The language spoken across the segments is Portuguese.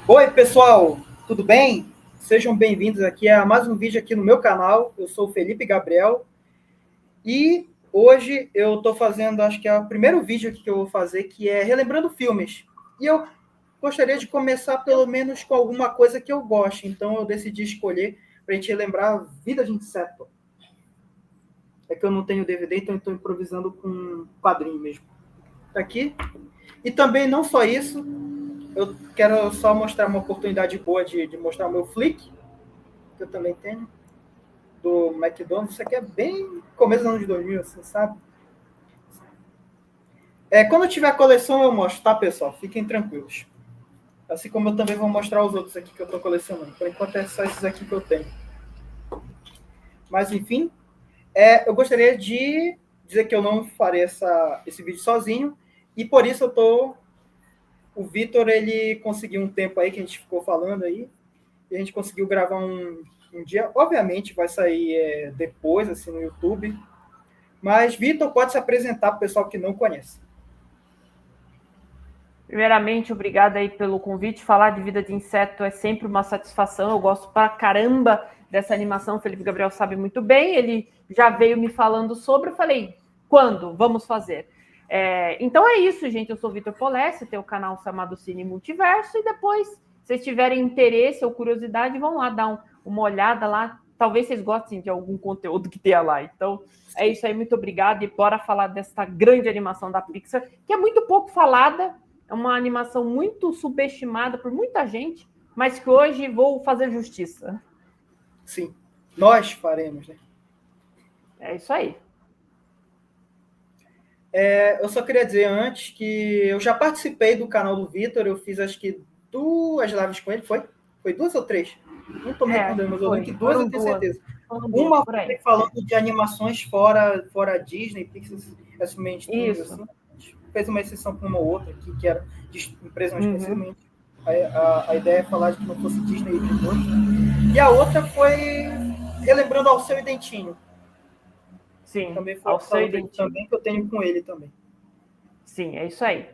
Oi, pessoal, tudo bem? Sejam bem-vindos aqui a mais um vídeo aqui no meu canal. Eu sou o Felipe Gabriel e hoje eu estou fazendo, acho que é o primeiro vídeo aqui que eu vou fazer, que é relembrando filmes. E eu gostaria de começar pelo menos com alguma coisa que eu goste, então eu decidi escolher para a gente relembrar Vida de Inseto. É que eu não tenho DVD, então eu estou improvisando com um quadrinho mesmo. Tá aqui. E também não só isso, eu quero só mostrar uma oportunidade boa de mostrar o meu Flick, que eu também tenho, do McDonald's. Isso aqui é bem começo dos anos 2000, assim, sabe? Quando eu tiver a coleção eu mostro, tá, pessoal? Fiquem tranquilos. Assim como eu também vou mostrar os outros aqui que eu estou colecionando. Por enquanto é só esses aqui que eu tenho. Mas, enfim, eu gostaria de dizer que eu não farei esse vídeo sozinho. E por isso eu tô... O Vitor, ele conseguiu um tempo aí que a gente ficou falando aí. E a gente conseguiu gravar um dia. Obviamente vai sair depois, assim, no YouTube. Mas Vitor pode se apresentar para o pessoal que não conhece. Primeiramente, obrigada aí pelo convite. Falar de Vida de Inseto é sempre uma satisfação. Eu gosto pra caramba dessa animação. O Felipe Gabriel sabe muito bem. Ele já veio me falando sobre. Eu falei, quando? Vamos fazer. Então é isso, gente. Eu sou Vitor Polessi, tenho o canal chamado Cine Multiverso. E depois, se vocês tiverem interesse ou curiosidade, vão lá dar uma olhada lá. Talvez vocês gostem de algum conteúdo que tenha lá. Então, é isso aí. Muito obrigada. E bora falar desta grande animação da Pixar, que é muito pouco falada. É uma animação muito subestimada por muita gente, mas que hoje vou fazer justiça. Sim, nós faremos, né? É isso aí. Eu só queria dizer antes que eu já participei do canal do Vitor, eu fiz acho que 2 lives com ele, foi? Foi 2 ou 3? Não estou me Acho recordando, que mas eu lembro que foi. 2 eu Foram tenho duas. certeza. Foram duas, Uma por aí. foi falando de animações fora Disney, Pixar, esse mainstream, Isso. assim. A gente fez uma exceção com uma outra aqui, que era de empresa mais conhecida, Uhum. a ideia é falar de que não fosse Disney e de E a outra foi relembrando ao seu Dentinho. Sim, Também foi ao seu falando identidade. também que eu tenho com ele também. Sim, é isso aí.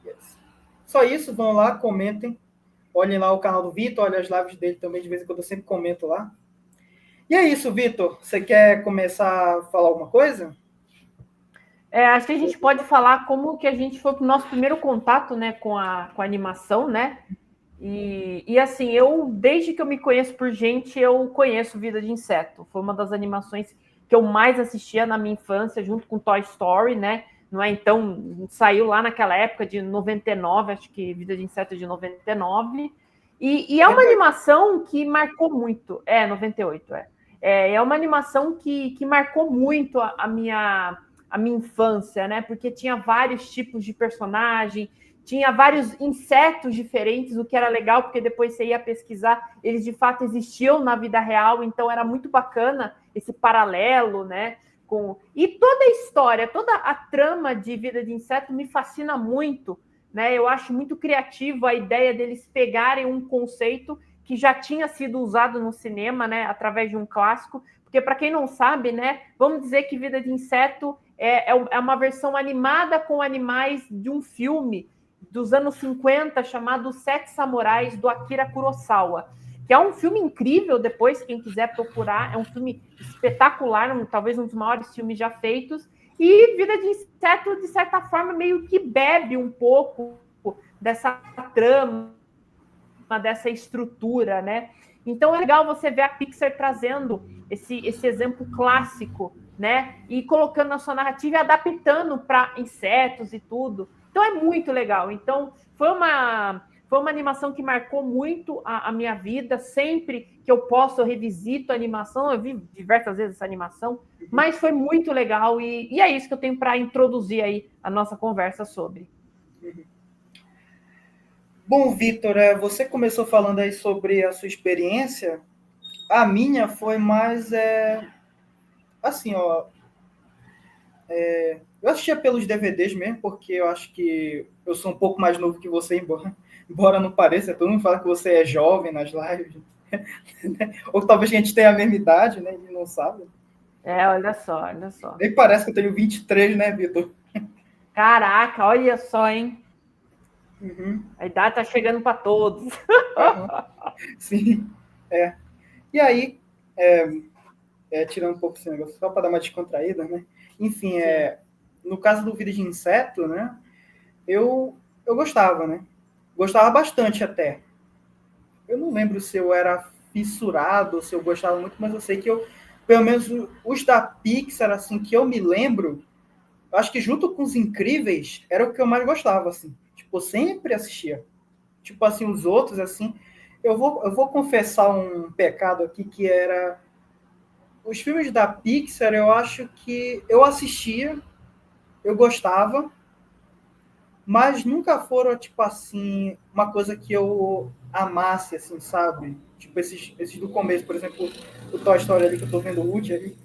Yes. Só isso, vão lá, comentem. Olhem lá o canal do Vitor, olhem as lives dele também, de vez em quando eu sempre comento lá. E é isso, Vitor. Você quer começar a falar alguma coisa? Acho que a gente pode falar como que a gente foi para o nosso primeiro contato, né, com a animação, né? E assim, desde que eu me conheço por gente, eu conheço Vida de Inseto. Foi uma das animações que eu mais assistia na minha infância, junto com Toy Story, né? Não é? Então, saiu lá naquela época de 99, acho que Vida de Inseto é de 99. E é uma 98. animação que marcou muito. 98, é. É uma animação que marcou muito a minha infância, né? Porque tinha vários tipos de personagem, tinha vários insetos diferentes, o que era legal, porque depois você ia pesquisar, eles de fato existiam na vida real, então era muito bacana esse paralelo, né? E toda a história, toda a trama de Vida de Inseto me fascina muito, né? Eu acho muito criativo a ideia deles pegarem um conceito que já tinha sido usado no cinema, né? Através de um clássico, porque para quem não sabe, né? Vamos dizer que Vida de Inseto é uma versão animada com animais de um filme dos anos 50 chamado Sete Samurais, do Akira Kurosawa, que é um filme incrível, depois, quem quiser procurar, é um filme espetacular, talvez um dos maiores filmes já feitos, e Vida de Inseto, de certa forma, meio que bebe um pouco dessa trama, dessa estrutura, né? Então é legal você ver a Pixar trazendo esse exemplo clássico, né? E colocando na sua narrativa e adaptando para insetos e tudo. Então é muito legal. Então foi uma animação que marcou muito a minha vida. Sempre que eu posso, eu revisito a animação. Eu vi diversas vezes essa animação, mas foi muito legal. E é isso que eu tenho para introduzir aí a nossa conversa sobre. Bom, Vitor, você começou falando aí sobre a sua experiência. A minha foi mais assim, ó. Eu assistia pelos DVDs mesmo, porque eu acho que eu sou um pouco mais novo que você, embora não pareça. Todo mundo fala que você é jovem nas lives. Ou talvez a gente tenha a mesma idade, né? E não sabe. Olha só, olha só. Nem parece que eu tenho 23, né, Vitor? Caraca, olha só, hein? Uhum. A idade tá chegando para todos. Uhum. Sim, é. E aí, tirando um pouco esse negócio, só para dar uma descontraída, né? Enfim, Sim. no caso do Vida de Inseto, né? Eu gostava, né? Gostava bastante até. Eu não lembro se eu era fissurado, se eu gostava muito, mas eu sei que pelo menos os da Pixar, assim, que eu me lembro, eu acho que junto com os Incríveis, era o que eu mais gostava, assim. Tipo, eu sempre assistia. Tipo assim, os outros, assim, eu vou confessar um pecado aqui, que era os filmes da Pixar, eu acho que eu assistia, eu gostava, mas nunca foram, tipo assim, uma coisa que eu amasse, assim, sabe? Tipo, esses do começo, por exemplo, o Toy Story ali, que eu tô vendo o Woody ali.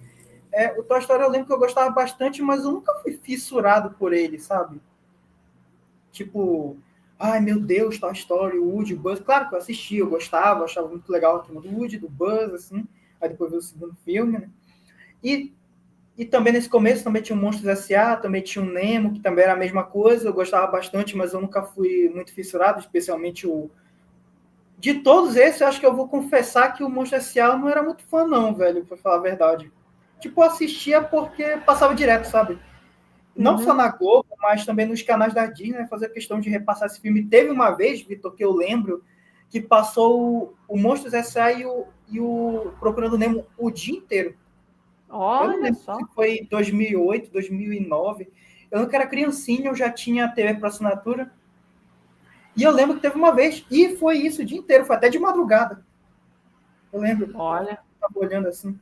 O Toy Story eu lembro que eu gostava bastante, mas eu nunca fui fissurado por ele, sabe? Tipo, ai meu Deus, Toy Story, o Woody, o Buzz. Claro que eu assistia, eu gostava, achava muito legal a turma do Woody, do Buzz, assim. Aí depois veio o segundo filme, né? E E também nesse começo também tinha o Monstros S.A., também tinha o Nemo, que também era a mesma coisa. Eu gostava bastante, mas eu nunca fui muito fissurado, especialmente o. De todos esses, eu acho que eu vou confessar que o Monstros S.A. eu não era muito fã, não, velho, pra falar a verdade. Tipo, eu assistia porque passava direto, sabe? Não só Uhum. na Globo, mas também nos canais da Disney, né? Fazer questão de repassar esse filme. Teve uma vez, Vitor, que eu lembro, que passou o Monstros S.A. e o Procurando Nemo o dia inteiro. Eu não Olha lembro se só. foi em 2008, 2009. Eu não era criancinha, eu já tinha TV para assinatura. E eu lembro que teve uma vez, e foi isso o dia inteiro, foi até de madrugada. Eu lembro, Olha, estava olhando assim.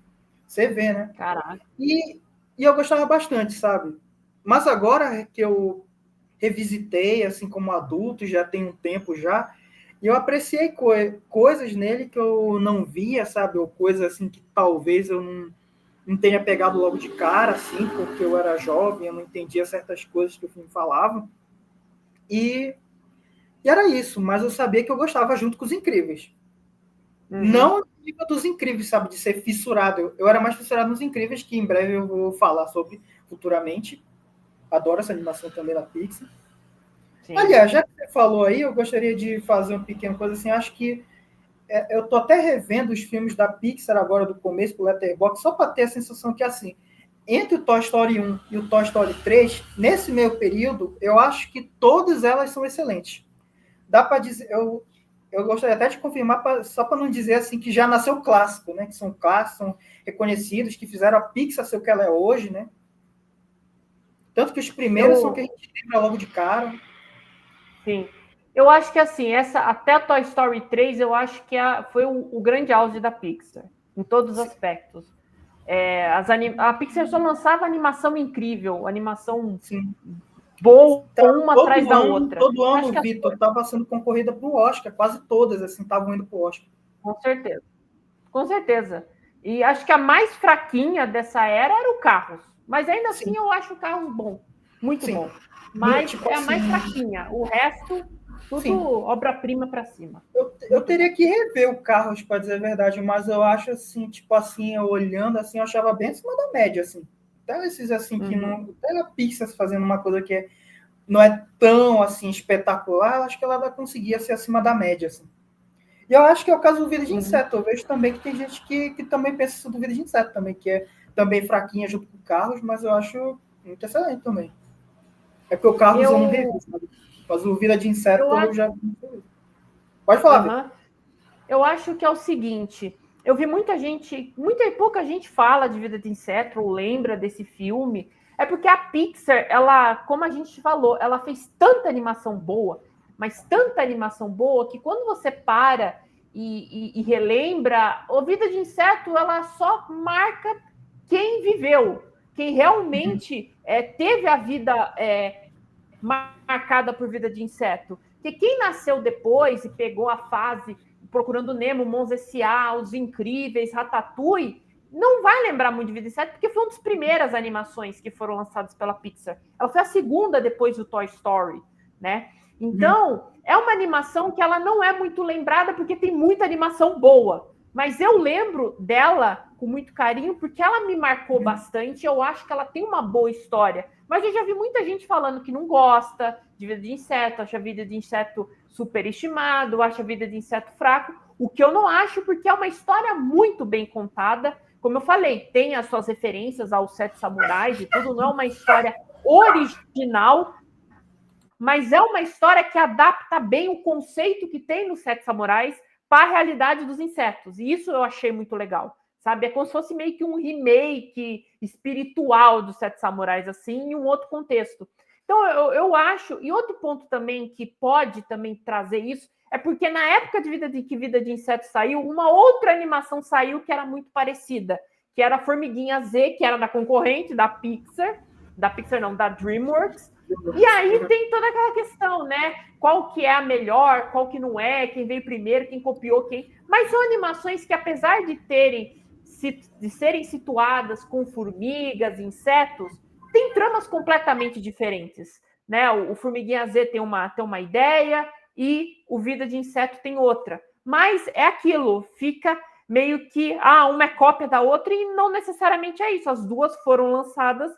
Você vê, né? caraca. E eu gostava bastante, sabe? Mas agora que eu revisitei, assim, como adulto, já tem um tempo já, e eu apreciei coisas nele que eu não via, sabe? Ou coisas assim que talvez eu não tenha pegado logo de cara, assim, porque eu era jovem, eu não entendia certas coisas que o filme falava. E, e era isso, mas eu sabia que eu gostava junto com os Incríveis. Uhum. Não no nível dos Incríveis, sabe, de ser fissurado. Eu era mais fissurado nos Incríveis, que em breve eu vou falar sobre futuramente. Adoro essa animação também da Pixar. Sim. Aliás, já que você falou aí, eu gostaria de fazer uma pequena coisa assim. Acho que eu tô até revendo os filmes da Pixar agora do começo, pro Letterboxd, só para ter a sensação que, assim, entre o Toy Story 1 e o Toy Story 3, nesse meio período, eu acho que todas elas são excelentes. Dá para dizer, eu gostaria até de confirmar, só para não dizer assim que já nasceu clássico, né? Que são clássicos, são reconhecidos, que fizeram a Pixar ser o que ela é hoje, né? Tanto que os primeiros são que a Eu, gente lembra logo de cara. sim. Eu acho que assim, essa até Toy Story 3, eu acho que foi o grande auge da Pixar, em todos os Sim, aspectos. A Pixar só lançava animação incrível, animação sim. boa, Tá, uma atrás da outra. todo Eu acho ano, que Vitor, estava sendo concorrida para o Oscar, quase todas assim estavam indo para o Oscar. com certeza. Com certeza. E acho que a mais fraquinha dessa era o Carros. Mas ainda assim Sim, eu acho o Carros bom. Muito sim. bom. Mas Tipo é a assim, mais fraquinha. O resto, tudo sim. obra-prima para cima. Eu Muito bom. teria que rever o Carros, para dizer a verdade, mas eu acho assim, tipo assim, eu olhando assim, eu achava bem acima da média, assim. Até esses assim que Uhum, não. Até a Pixar fazendo uma coisa que não é tão assim espetacular, eu acho que ela conseguia ser acima da média, assim. E eu acho que é o caso do Vida de uhum. Inseto. Eu vejo também que tem gente que também pensa isso do Vida de Inseto também, que é também fraquinha junto com o Carros, mas eu acho muito excelente também. É porque o Carros eu não revi, Eu, sabe? Mas o Vida de eu Inseto eu acho. já. Pode falar, Vitor. Uhum. Eu acho que é o seguinte, eu vi muita gente, muita e pouca gente fala de Vida de Inseto ou lembra desse filme. É porque a Pixar, ela, como a gente falou, ela fez tanta animação boa, mas tanta animação boa que quando você para e relembra, a Vida de Inseto ela só marca quem viveu, quem realmente teve a vida marcada por Vida de Inseto. Porque quem nasceu depois e pegou a fase Procurando Nemo, Monstros S.A., Os Incríveis, Ratatouille, não vai lembrar muito de Vida de Inseto, porque foi uma das primeiras animações que foram lançadas pela Pixar. Ela foi a segunda depois do Toy Story, né? Uhum. Então, é uma animação que ela não é muito lembrada, porque tem muita animação boa. Mas eu lembro dela com muito carinho, porque ela me marcou bastante. Eu acho que ela tem uma boa história. Mas eu já vi muita gente falando que não gosta de vida de inseto, acha a vida de inseto superestimado, acha a vida de inseto fraco, o que eu não acho, porque é uma história muito bem contada. Como eu falei, tem as suas referências aos Sete Samurais e tudo, não é uma história original, mas é uma história que adapta bem o conceito que tem nos Sete Samurais para a realidade dos insetos. E isso eu achei muito legal, sabe? É como se fosse meio que um remake espiritual dos Sete Samurais, assim, em um outro contexto. Então, eu acho... E outro ponto também que pode também trazer isso é porque na época que Vida de Inseto saiu, uma outra animação saiu que era muito parecida, que era a Formiguinha Z, que era da concorrente, da Pixar não, da DreamWorks. E aí tem toda aquela questão, né? Qual que é a melhor, qual que não é, quem veio primeiro, quem copiou, quem... Mas são animações que, apesar de serem situadas com formigas, insetos, tem tramas completamente diferentes, né? O Formiguinha Z tem uma ideia e o Vida de Inseto tem outra. Mas é aquilo, fica meio que uma é cópia da outra e não necessariamente é isso. As duas foram lançadas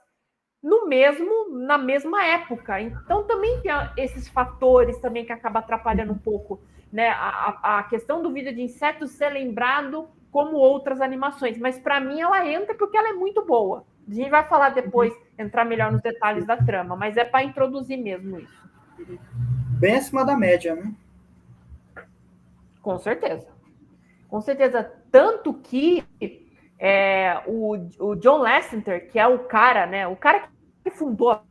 na mesma época. Então também tem esses fatores também que acabam atrapalhando um pouco, né? A questão do Vida de Inseto ser lembrado como outras animações, mas para mim ela entra porque ela é muito boa. A gente vai falar depois, entrar melhor nos detalhes da trama, mas é para introduzir mesmo isso. Bem acima da média, né? Com certeza. Com certeza. Tanto que o John Lasseter, que é o cara, né? O cara que fundou a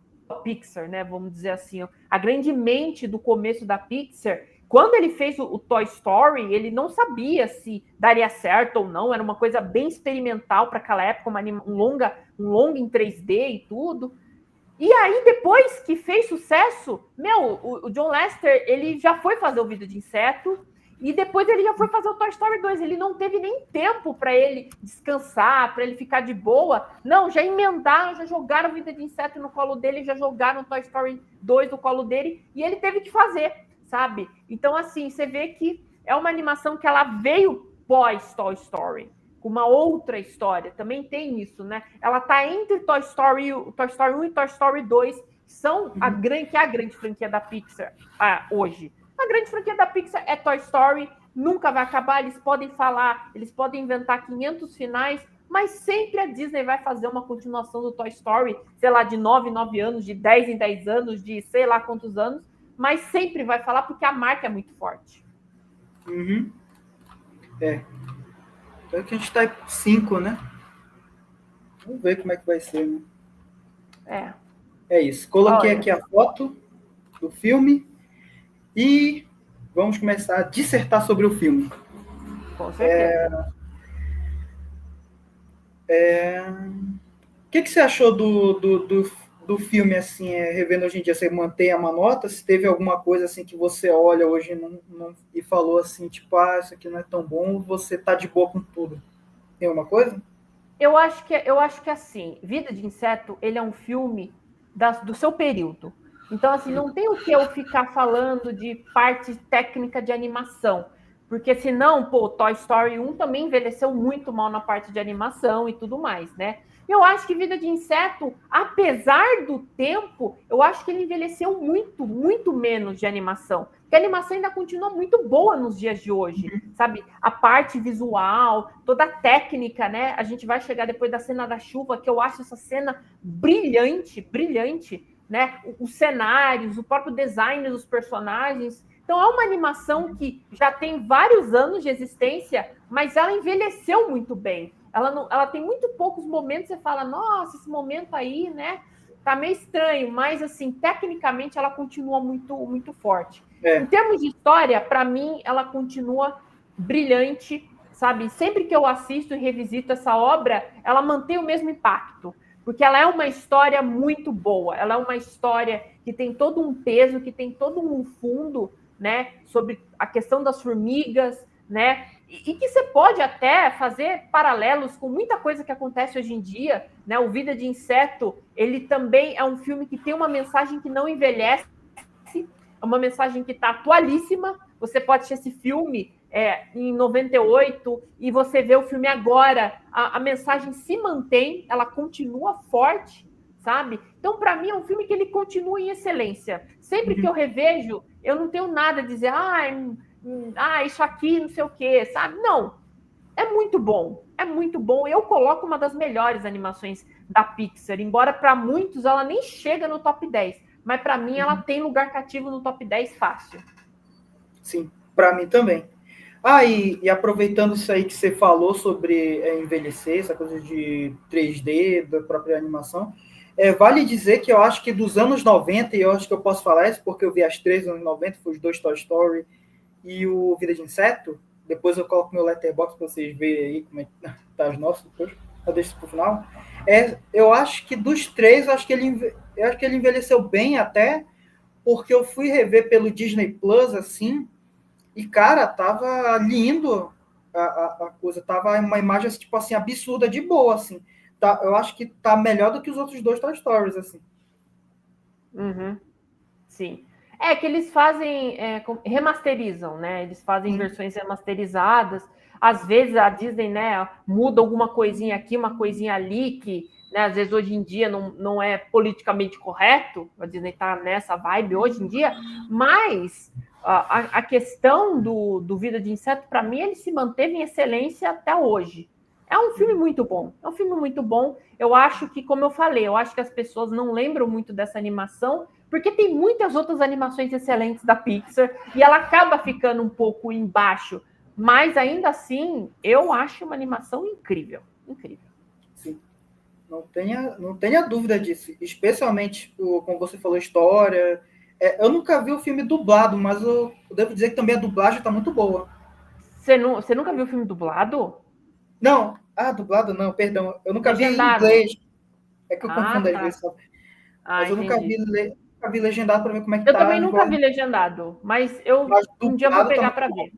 Pixar, né? Vamos dizer assim, a grande mente do começo da Pixar. Quando ele fez o Toy Story, ele não sabia se daria certo ou não. Era uma coisa bem experimental para aquela época, um longa em 3D e tudo. E aí, depois que fez sucesso, o John Lasseter, ele já foi fazer o Vida de Inseto e depois ele já foi fazer o Toy Story 2. Ele não teve nem tempo para ele descansar, para ele ficar de boa. Não, já emendaram, já jogaram Vida de Inseto no colo dele, já jogaram Toy Story 2 no colo dele e ele teve que fazer, sabe? Então, assim, você vê que é uma animação que ela veio pós Toy Story, com uma outra história. Também tem isso, né? Ela tá entre Toy Story 1 e Toy Story 2, que são a grande franquia da Pixar hoje. A grande franquia da Pixar é Toy Story, nunca vai acabar, eles podem falar, eles podem inventar 500 finais, mas sempre a Disney vai fazer uma continuação do Toy Story, sei lá, de 9 em 9 anos, de 10 em 10 anos, de sei lá quantos anos, mas sempre vai falar porque a marca é muito forte. Uhum. Então que a gente tá em 5, né? Vamos ver como é que vai ser, né? É isso. Coloquei aqui a foto do filme e vamos começar a dissertar sobre o filme. Com certeza. O que você achou do filme, assim, revendo hoje em dia? Você mantém uma nota? Se teve alguma coisa assim que você olha hoje e falou assim, tipo, isso aqui não é tão bom, você tá de boa com tudo? Tem alguma coisa? Eu acho que assim, Vida de Inseto, ele é um filme do seu período. Então, assim, não tem o que eu ficar falando de parte técnica de animação. Porque senão, Toy Story 1 também envelheceu muito mal na parte de animação e tudo mais, né? Eu acho que Vida de Inseto, apesar do tempo, eu acho que ele envelheceu muito, muito menos de animação. Porque a animação ainda continua muito boa nos dias de hoje, sabe? A parte visual, toda a técnica, né? A gente vai chegar depois da cena da chuva, que eu acho essa cena brilhante, brilhante, né? Os cenários, o próprio design dos personagens. Então, é uma animação que já tem vários anos de existência, mas ela envelheceu muito bem. Ela tem muito poucos momentos, você fala, nossa, esse momento aí, né, tá meio estranho, mas, assim, tecnicamente, ela continua muito, muito forte. Em termos de história, para mim, ela continua brilhante, sabe? Sempre que eu assisto e revisito essa obra, ela mantém o mesmo impacto, porque ela é uma história muito boa, ela é uma história que tem todo um peso, que tem todo um fundo, né, sobre a questão das formigas, né, e que você pode até fazer paralelos com muita coisa que acontece hoje em dia, né, o Vida de Inseto, ele também é um filme que tem uma mensagem que não envelhece, é uma mensagem que está atualíssima, você pode assistir esse filme em 98 e você vê o filme agora, a mensagem se mantém, ela continua forte, sabe? Então, para mim, é um filme que ele continua em excelência. Sempre que eu revejo, eu não tenho nada a dizer, isso aqui, não sei o quê, sabe? Não, é muito bom, é muito bom. Eu coloco uma das melhores animações da Pixar, embora para muitos ela nem chega no top 10, mas para mim ela tem lugar cativo no top 10 fácil. Sim, para mim também. E aproveitando isso aí que você falou sobre envelhecer, essa coisa de 3D, da própria animação, vale dizer que eu acho que dos anos 90, e eu acho que eu posso falar isso porque eu vi as 3 anos 90, foi os 2 Toy Story e o Vida de Inseto. Depois eu coloco meu letterbox para vocês verem aí como é que tá as nossas depois. Eu deixo isso pro final. Eu acho que dos 3, eu acho que ele envelheceu bem até, porque eu fui rever pelo Disney Plus, assim, e, cara, tava lindo a coisa. Tava uma imagem, tipo assim, absurda, de boa, assim. Eu acho que tá melhor do que os outros 2 Toy Stories, assim. Uhum. Sim. É que eles fazem, remasterizam, né? Eles fazem versões remasterizadas. Às vezes a Disney, né, muda alguma coisinha aqui, uma coisinha ali, que, né, às vezes hoje em dia não é politicamente correto. A Disney tá nessa vibe hoje em dia, mas a questão do Vida de Inseto, para mim, ele se manteve em excelência até hoje. É um filme muito bom. É um filme muito bom. Eu acho que, como eu falei, eu acho que as pessoas não lembram muito dessa animação, porque tem muitas outras animações excelentes da Pixar e ela acaba ficando um pouco embaixo. Mas ainda assim, eu acho uma animação incrível. Incrível. Sim. Não tenha dúvida disso. Especialmente, como você falou, história. Eu nunca vi o filme dublado, mas eu devo dizer que também a dublagem está muito boa. Você nunca viu o filme dublado? Não, dublado não, perdão. Eu nunca vi em Legendado. inglês. É que eu confundo às vezes, sabe? Mas eu nunca Entendi. nunca vi legendado para ver como é que Eu tá. também nunca vi legendado, mas Mas um dia vou dublado tá pegar muito para bom. ver.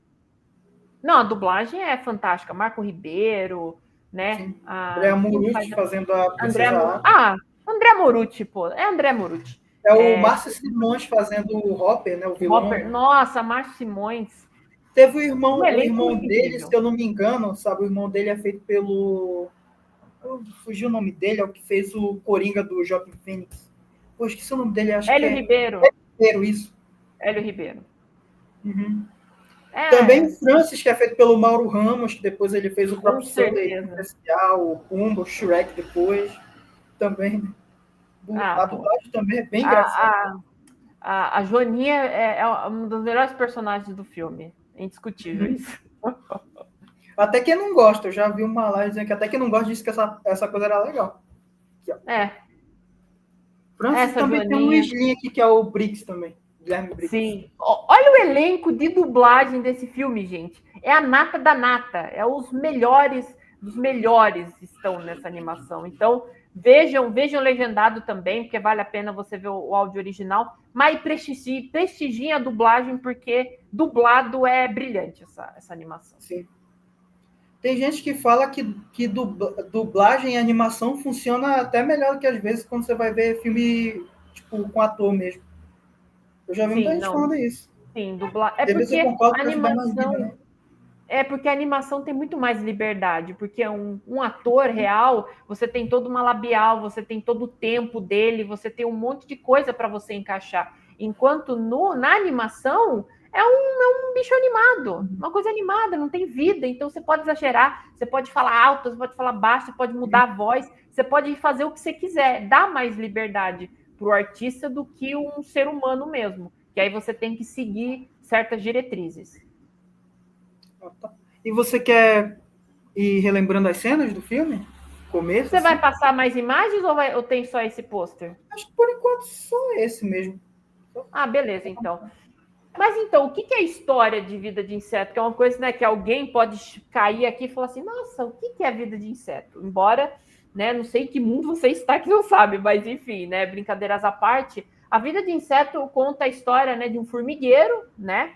Não, a dublagem é fantástica. Marco Ribeiro, né? Sim. Andrea Quem faz Murucci fazendo a André Princesa Ava. André Morucci, pô. É André Morucci. É o Márcio Simões fazendo o Hopper, né? O Hopper. vilão. Nossa, Márcio Simões. Teve Um o elenco irmão muito dele, incrível. se eu não me engano, sabe? O irmão dele é feito pelo. Fugiu o nome dele, é o que fez o Coringa do Joaquin Phoenix. Pô, esqueci o nome dele, acho que Hélio é. Ribeiro. Isso. Hélio Ribeiro. Uhum. Também o É, Francis, que é feito pelo Mauro Ramos, que depois ele fez o com próprio Sunday certeza. especial, o Pumba, o Shrek depois. Também. A Pô. dublagem também é bem engraçada. A, a Joaninha é um dos melhores personagens do filme. É indiscutível isso. Até quem não gosta, eu já vi uma live dizendo que até quem não gosta disse que essa coisa era legal. Aqui, ó. Francis Essa também tem um Joaninha. Luizinho aqui, que é o Briggs também. Guilherme Briggs. Sim. Olha o elenco de dublagem desse filme, gente. É a nata da nata. É os melhores dos melhores estão nessa animação. Então, vejam legendado também, porque vale a pena você ver o áudio original. Mas prestigiem a dublagem, porque dublado é brilhante essa animação. Sim. Tem gente que fala que dublagem e animação funciona até melhor do que às vezes quando você vai ver filme tipo, com ator mesmo. Eu já vi muita Sim, gente falando isso. sim, dublar. É Às vezes eu porque concordo a para ajudar na vida, animação né? a animação tem muito mais liberdade, porque um ator real, você tem toda uma labial, você tem todo o tempo dele, você tem um monte de coisa para você encaixar. Enquanto na animação é um bicho animado, uma coisa animada, não tem vida, então você pode exagerar, você pode falar alto, você pode falar baixo, você pode mudar a voz, você pode fazer o que você quiser, dá mais liberdade para o artista do que um ser humano mesmo, que aí você tem que seguir certas diretrizes. E você quer ir relembrando as cenas do filme? Começo, Você vai assim? passar mais imagens ou tem só esse pôster? Acho que por enquanto só esse mesmo. Beleza, então. Mas então, o que é a história de vida de inseto? Que é uma coisa, né, que alguém pode cair aqui e falar assim, nossa, o que é a vida de inseto? Embora, né, não sei em que mundo você está que não sabe, mas enfim, né, brincadeiras à parte, a vida de inseto conta a história, né, de um formigueiro, né,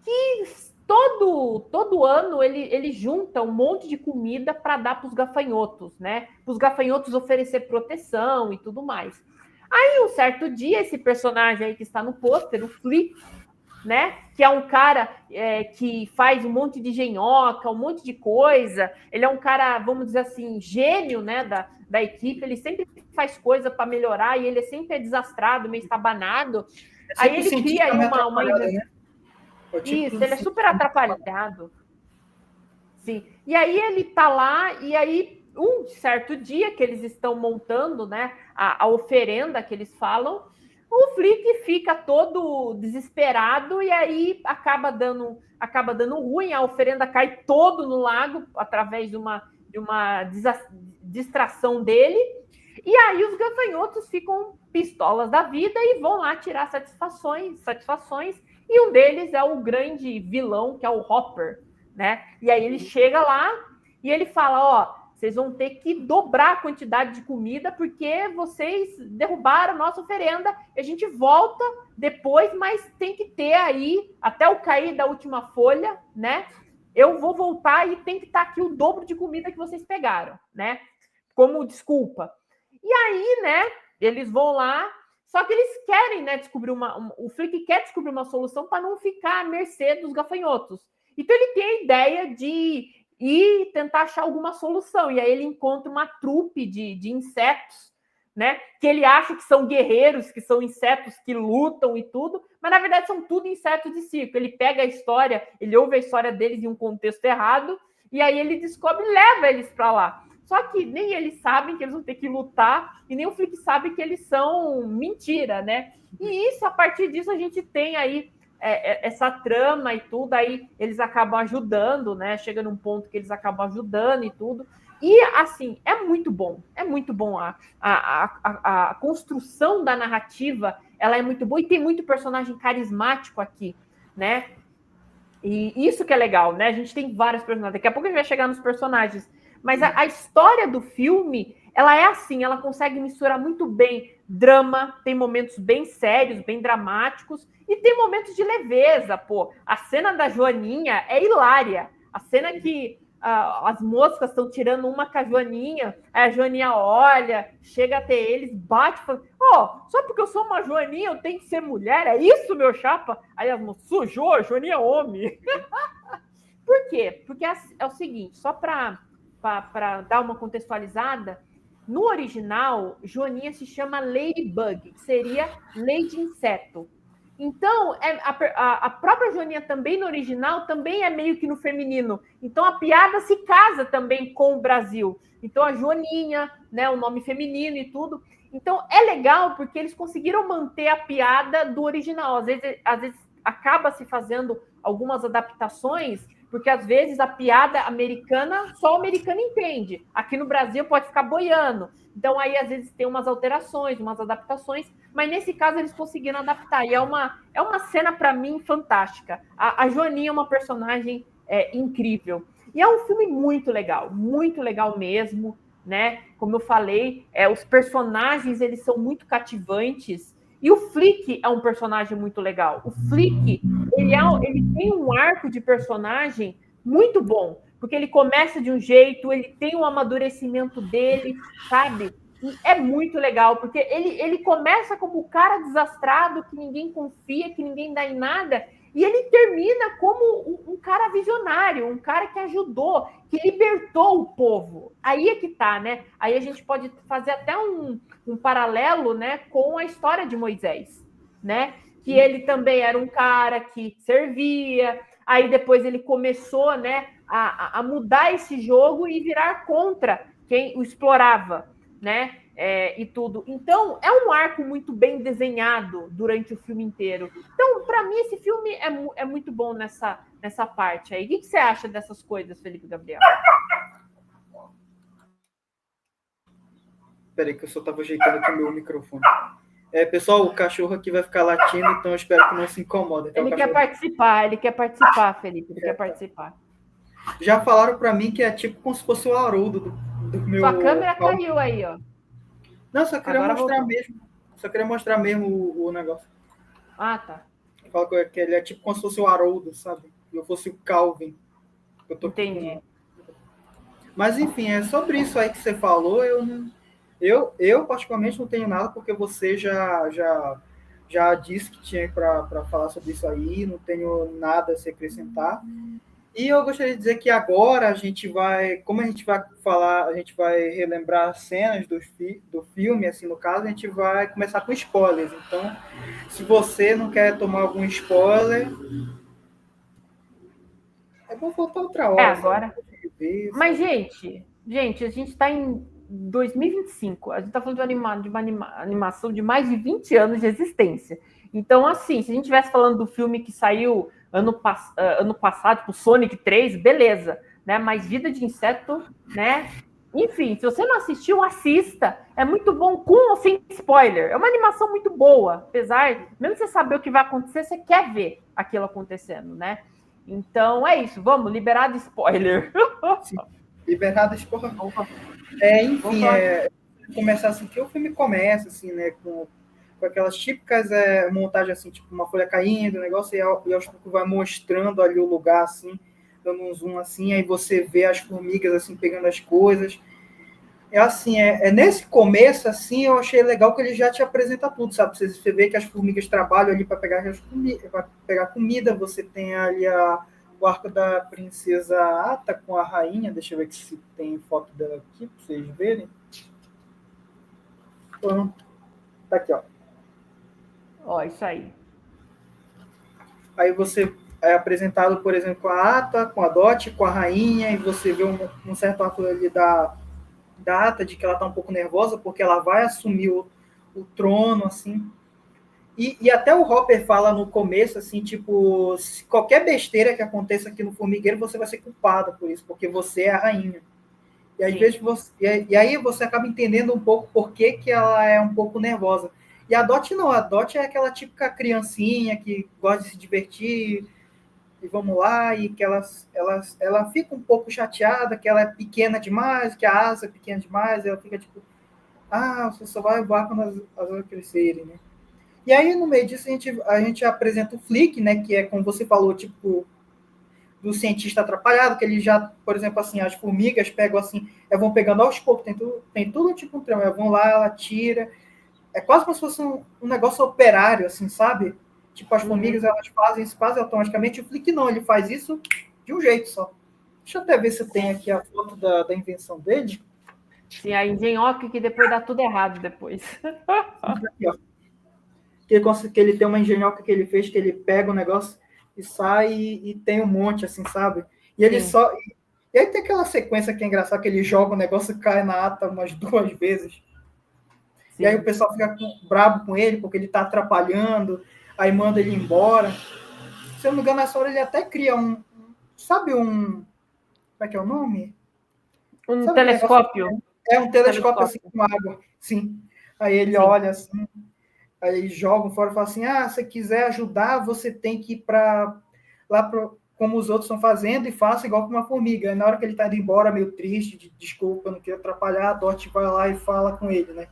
que todo ano ele junta um monte de comida para dar para os gafanhotos, né? Para os gafanhotos oferecer proteção e tudo mais. Aí, um certo dia, esse personagem aí que está no pôster, o Flea, né? Que é um cara que faz um monte de engenhoca, um monte de coisa. Ele é um cara, vamos dizer assim, gênio, né, da equipe. Ele sempre faz coisa para melhorar e ele sempre desastrado, meio estabanado. É Aí sempre o ele cria cientista aí meio uma atrapalhado, invenção. né? É o tipo Isso, do ele é super cientista meio atrapalhado. atrapalhado. Sim. E aí ele tá lá, e aí um certo dia que eles estão montando, né, a oferenda que eles falam, o Flick fica todo desesperado e aí acaba dando ruim, a oferenda cai todo no lago através de uma distração dele. E aí os gafanhotos ficam pistolas da vida e vão lá tirar satisfações, e um deles é o grande vilão, que é o Hopper, né? E aí ele chega lá e ele fala, ó, vocês vão ter que dobrar a quantidade de comida porque vocês derrubaram a nossa oferenda, e a gente volta depois, mas tem que ter aí, até o cair da última folha, né? Eu vou voltar e tem que estar aqui o dobro de comida que vocês pegaram, né? Como desculpa. E aí, né, eles vão lá, só que eles querem, né, descobrir o Flick quer descobrir uma solução para não ficar à mercê dos gafanhotos. Então ele tem a ideia de ir tentar achar alguma solução. E aí ele encontra uma trupe de insetos, né? Que ele acha que são guerreiros, que são insetos que lutam e tudo, mas na verdade são tudo insetos de circo. Ele pega a história, ele ouve a história deles em um contexto errado, e aí ele descobre e leva eles para lá. Só que nem eles sabem que eles vão ter que lutar, e nem o Flick sabe que eles são mentira, né? E isso, a partir disso, a gente tem aí essa trama e tudo, aí eles acabam ajudando, né? Chega num ponto que eles acabam ajudando e tudo. E, assim, é muito bom a construção da narrativa, ela é muito boa, e tem muito personagem carismático aqui, né? E isso que é legal, né? A gente tem vários personagens. Daqui a pouco a gente vai chegar nos personagens. Mas a história do filme, ela é assim, ela consegue misturar muito bem drama, tem momentos bem sérios, bem dramáticos, e tem momentos de leveza, pô. A cena da Joaninha é hilária. A cena que as moscas estão tirando uma com a Joaninha, aí a Joaninha olha, chega até eles, bate, fala, só porque eu sou uma Joaninha eu tenho que ser mulher? É isso, meu chapa? Aí as moças, sujou, a Joaninha é homem. Por quê? Porque é o seguinte, só para dar uma contextualizada, no original, Joaninha se chama Ladybug, que seria Lady Inseto. Então, a própria Joaninha também no original também é meio que no feminino. Então, a piada se casa também com o Brasil. Então, a Joaninha, né, o nome feminino e tudo. Então, é legal porque eles conseguiram manter a piada do original. Às vezes acaba se fazendo algumas adaptações, porque às vezes a piada americana só o americano entende. Aqui no Brasil pode ficar boiando. Então aí às vezes tem umas alterações, umas adaptações, mas nesse caso eles conseguiram adaptar. E é uma cena para mim fantástica. A Joaninha é uma personagem incrível. E é um filme muito legal mesmo, né? Como eu falei, os personagens eles são muito cativantes. E o Flick é um personagem muito legal. O Flick, ele tem um arco de personagem muito bom, porque ele começa de um jeito, ele tem um amadurecimento dele, sabe? E é muito legal, porque ele começa como o cara desastrado, que ninguém confia, que ninguém dá em nada, e ele termina como um cara visionário, um cara que ajudou, que libertou o povo. Aí é que tá, né? Aí a gente pode fazer até um paralelo, né, com a história de Moisés, né? Que ele também era um cara que servia, aí depois ele começou, né, a mudar esse jogo e virar contra quem o explorava, né? E tudo. Então, é um arco muito bem desenhado durante o filme inteiro. Então, para mim, esse filme é muito bom nessa parte aí. O que você acha dessas coisas, Felipe Gabriel? Peraí, que eu só estava ajeitando aqui o meu microfone. Pessoal, o cachorro aqui vai ficar latindo, então eu espero que não se incomode. Então, ele quer participar, Felipe, ele quer participar. Já falaram para mim que é tipo como se fosse o Haroldo do meu... Sua câmera caiu aí, ó. Não, só queria mostrar mesmo. Só queria mostrar mesmo o negócio. Ah, tá. Fala que ele é tipo como se fosse o Haroldo, sabe? E eu fosse o Calvin. Entendi. Mas, enfim, é sobre isso aí que você falou. Eu particularmente não tenho nada, porque você já já disse que tinha para falar sobre isso aí, não tenho nada a se acrescentar. E eu gostaria de dizer que agora a gente vai, como a gente vai falar, a gente vai relembrar cenas do filme, assim, no caso, a gente vai começar com spoilers. Então, se você não quer tomar algum spoiler, é bom voltar outra hora. Agora. Mas, gente, a gente está em 2025. A gente está falando de uma animação de mais de 20 anos de existência. Então, assim, se a gente estivesse falando do filme que saiu ano passado, tipo Sonic 3, beleza, né? Mas Vida de Inseto, né? Enfim, se você não assistiu, assista. É muito bom, com ou sem spoiler. É uma animação muito boa, apesar, mesmo você saber o que vai acontecer, você quer ver aquilo acontecendo, né? Então é isso, vamos, liberar de spoiler. Sim, liberar de spoiler. Enfim, começar assim, que o filme começa, assim, né, com aquelas típicas montagens, assim, tipo uma folha caindo, negócio, e aos poucos vai mostrando ali o lugar, assim, dando um zoom, assim, aí você vê as formigas, assim, pegando as coisas. Assim, nesse começo, assim, eu achei legal que ele já te apresenta tudo, sabe? Você vê que as formigas trabalham ali para pegar comida, você tem ali o arco da princesa Ata com a rainha, deixa eu ver se tem foto dela aqui, para vocês verem. Então, tá aqui, ó. Ó, isso aí. Aí você é apresentado, por exemplo, com a Ata, com a Dot, com a rainha, e você vê um certo arco ali da Ata, de que ela tá um pouco nervosa, porque ela vai assumir o trono, assim. E até o Hopper fala no começo, assim, tipo, se qualquer besteira que aconteça aqui no formigueiro, você vai ser culpada por isso, porque você é a rainha. E às vezes e aí você acaba entendendo um pouco por que ela é um pouco nervosa. E a Dot não, a Dot é aquela típica criancinha que gosta de se divertir, e vamos lá, e que ela fica um pouco chateada, que ela é pequena demais, que a asa é pequena demais, ela fica tipo, você só vai voar quando as asas crescerem, né? E aí, no meio disso, a gente apresenta o Flick, né, que é, como você falou, tipo, do cientista atrapalhado, que ele já, por exemplo, assim, as formigas pegam assim, vão pegando aos poucos, tem tudo tipo um trem, vão lá, ela tira, é quase como se fosse um negócio operário, assim, sabe? Tipo, as formigas, elas fazem isso quase automaticamente, o Flick não, ele faz isso de um jeito só. Deixa eu até ver se tem aqui a foto da invenção dele. Sim, a engenhoca que depois dá tudo errado depois. Aqui, ó. Que ele tem uma engenhoca que ele fez, que ele pega o negócio e sai e tem um monte, assim, sabe? E ele só... E aí tem aquela sequência que é engraçada, que ele joga o negócio e cai na ata umas 2 vezes. Sim. E aí o pessoal fica bravo com ele, porque ele tá atrapalhando, aí manda ele embora. Se eu não me engano, nessa hora ele até cria sabe um... Como é que é o nome? Um sabe telescópio. Um telescópio assim com água. Sim. Aí ele olha assim... Aí eles jogam fora e falam assim, se quiser ajudar, você tem que ir como os outros estão fazendo, e faça igual com uma formiga. Aí, na hora que ele está indo embora, meio triste, desculpa, não quero atrapalhar, a Dot vai lá e fala com ele, né?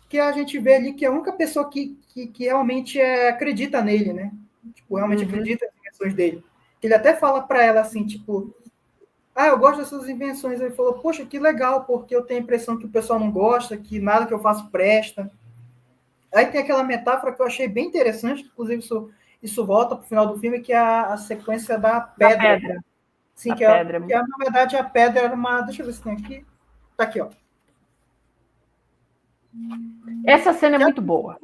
Que a gente vê ali que é a única pessoa que realmente acredita nele, né? Tipo, realmente acredita nas invenções dele. Ele até fala para ela assim, tipo, eu gosto dessas invenções. Aí ele falou, poxa, que legal, porque eu tenho a impressão que o pessoal não gosta, que nada que eu faço presta. Aí tem aquela metáfora que eu achei bem interessante, inclusive isso volta para o final do filme, que é a sequência da pedra. A pedra. Sim, na verdade a pedra era uma... Deixa eu ver se tem aqui. Tá aqui, ó. Essa cena é muito boa.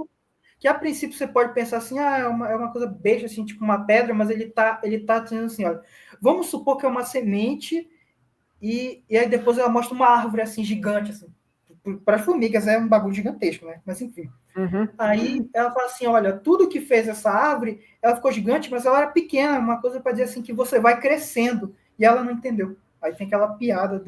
Que a princípio você pode pensar assim, é uma coisa besta, assim, tipo uma pedra, mas ele tá dizendo assim, olha, vamos supor que é uma semente e aí depois ela mostra uma árvore assim, gigante, assim. Para as formigas é um bagulho gigantesco, né? Mas enfim. Aí ela fala assim, olha, tudo que fez essa árvore, ela ficou gigante, mas ela era pequena, uma coisa para dizer assim, que você vai crescendo. E ela não entendeu. Aí tem aquela piada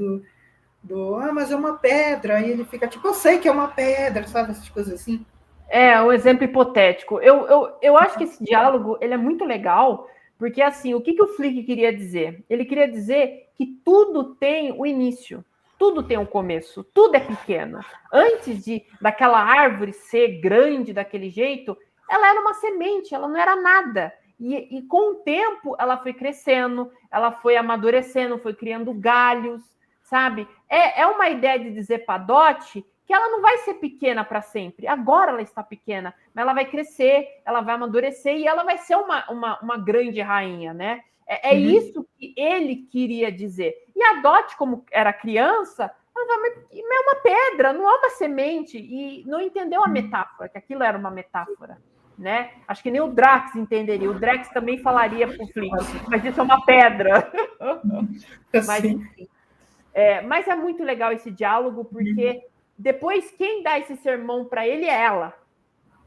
mas é uma pedra. Aí ele fica tipo, eu sei que é uma pedra, sabe? Essas coisas assim. É, um exemplo hipotético. Eu acho que esse diálogo ele é muito legal, porque assim, o que o Flick queria dizer? Ele queria dizer que tudo tem o início. Tudo tem um começo, tudo é pequeno. Antes daquela árvore ser grande daquele jeito, ela era uma semente, ela não era nada. E com o tempo, ela foi crescendo, ela foi amadurecendo, foi criando galhos, sabe? É uma ideia de dizer para Dot que ela não vai ser pequena para sempre. Agora ela está pequena, mas ela vai crescer, ela vai amadurecer e ela vai ser uma grande rainha, né? É isso que ele queria dizer. E a Dot, como era criança, ela vai, é uma pedra, não é uma semente, e não entendeu a metáfora, que aquilo era uma metáfora. Né? Acho que nem o Drax entenderia. O Drax também falaria pro Flick, mas isso é uma pedra. Mas, enfim. Mas é muito legal esse diálogo, porque depois quem dá esse sermão para ele é ela.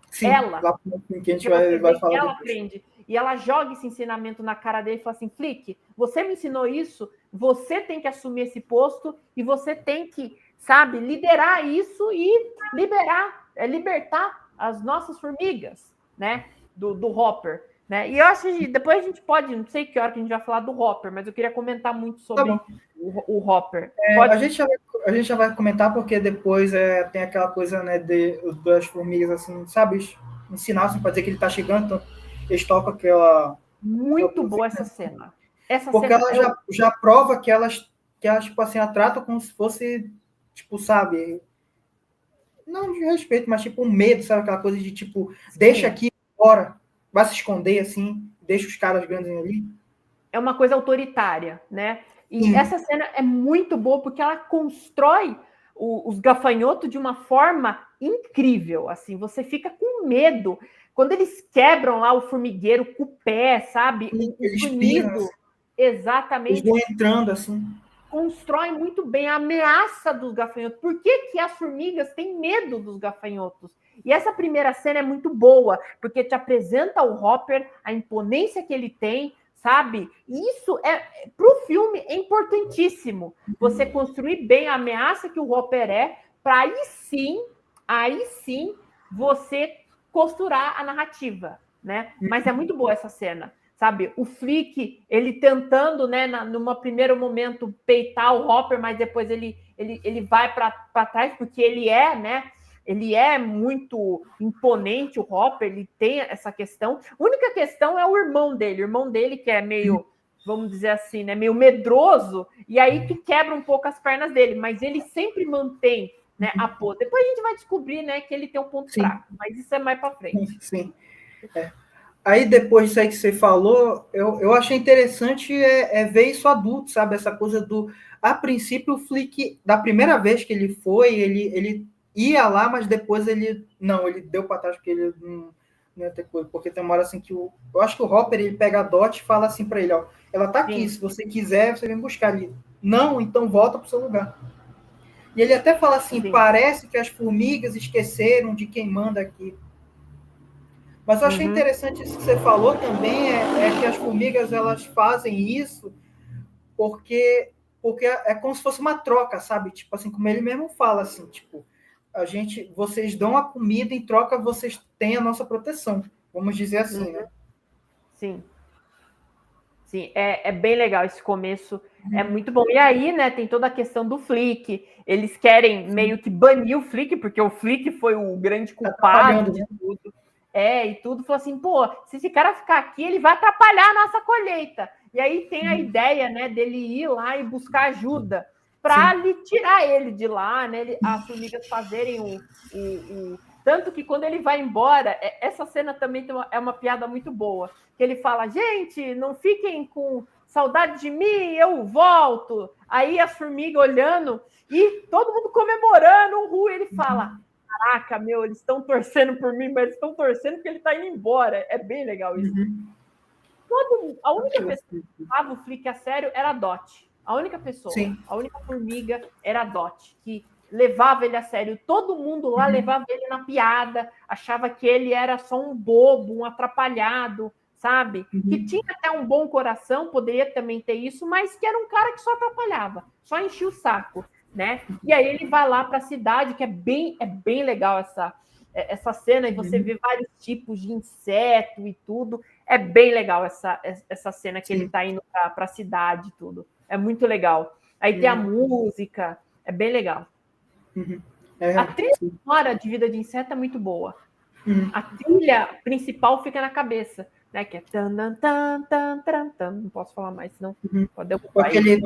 Sim, ela. Lá que a gente vai falar. Ela aprende. E ela joga esse ensinamento na cara dele e fala assim: Flick, você me ensinou isso, você tem que assumir esse posto e você tem que, sabe, liderar isso e libertar as nossas formigas, né? Do Hopper. Né? E eu acho que depois a gente pode, não sei que hora que a gente vai falar do Hopper, mas eu queria comentar muito sobre o Hopper. A gente já vai comentar, porque depois tem aquela coisa, né, das formigas, assim, sabe, ensinar, assim, para dizer que ele está chegando, então eles tocam aquela... Muito boa essa cena. Porque ela já prova que elas, tipo assim, a tratam como se fosse, tipo, sabe, não de respeito, mas tipo um medo, sabe, aquela coisa de, tipo, deixa aqui fora, vai se esconder, assim, deixa os caras grandes ali. É uma coisa autoritária, né? E essa cena é muito boa porque ela constrói os gafanhotos de uma forma incrível, assim, você fica com medo. Quando eles quebram lá o formigueiro com o pé, sabe? Eles formigo, exatamente. Eles vão entrando, assim. Constrói muito bem a ameaça dos gafanhotos. Por que as formigas têm medo dos gafanhotos? E essa primeira cena é muito boa, porque te apresenta o Hopper, a imponência que ele tem, sabe? E isso para o filme é importantíssimo. Você construir bem a ameaça que o Hopper para aí sim você costurar a narrativa, né? Mas é muito boa essa cena, sabe? O Flick, ele tentando, né, num primeiro momento peitar o Hopper, mas depois ele vai para trás porque ele né? Ele é muito imponente, o Hopper, ele tem essa questão. A única questão é o irmão dele que é meio, vamos dizer assim, né, meio medroso, e aí que quebra um pouco as pernas dele, mas ele sempre mantém, né, a pose. Depois a gente vai descobrir, né, que ele tem um ponto fraco, mas isso é mais para frente. Sim. Aí depois disso aí que você falou, eu achei interessante ver isso adulto, sabe? Essa coisa do... A princípio, o Flick, da primeira vez que ele foi, ele ia lá, mas depois ele deu para trás porque ele não ia ter coisa. Porque tem uma hora assim que eu acho que o Hopper, ele pega a Dot e fala assim para ele, ó, ela tá aqui, se você quiser, você vem buscar ali. Não, então volta pro seu lugar. E ele até fala assim, parece que as formigas esqueceram de quem manda aqui. Mas eu achei interessante isso que você falou também, que as formigas, elas fazem isso porque é como se fosse uma troca, sabe? Tipo assim, como ele mesmo fala, assim, tipo, vocês dão a comida, em troca vocês têm a nossa proteção, vamos dizer assim, né? Sim. Sim, é bem legal esse começo, é muito bom. E aí, né, tem toda a questão do Flick, eles querem meio que banir o Flick, porque o Flick foi o grande culpado de tudo. E tudo, falou assim, pô, se esse cara ficar aqui, ele vai atrapalhar a nossa colheita. E aí tem a ideia, né, dele ir lá e buscar ajuda para tirar ele de lá, né, as formigas fazerem Tanto que quando ele vai embora, essa cena também é uma piada muito boa, que ele fala, gente, não fiquem com saudade de mim, eu volto. Aí as formigas olhando e todo mundo comemorando, ele fala, caraca, meu, eles estão torcendo por mim, mas eles estão torcendo porque ele está indo embora. É bem legal isso. A única pessoa que levava o Flick a sério era a Dot. A única pessoa, a única formiga era a Dot, que levava ele a sério. Todo mundo lá levava ele na piada, achava que ele era só um bobo, um atrapalhado, sabe? Que tinha até um bom coração, poderia também ter isso, mas que era um cara que só atrapalhava, só enchia o saco, né? E aí ele vai lá para a cidade, que é bem legal essa cena, e você vê vários tipos de inseto e tudo. É bem legal essa cena que ele está indo para a cidade e tudo. É muito legal. Aí tem a música, é bem legal. A trilha sonora de Vida de Inseto é muito boa. A trilha principal fica na cabeça, né? Que é tan, tan, tan, tan, tan, tan. Não posso falar mais, senão pode derrubar Aquele.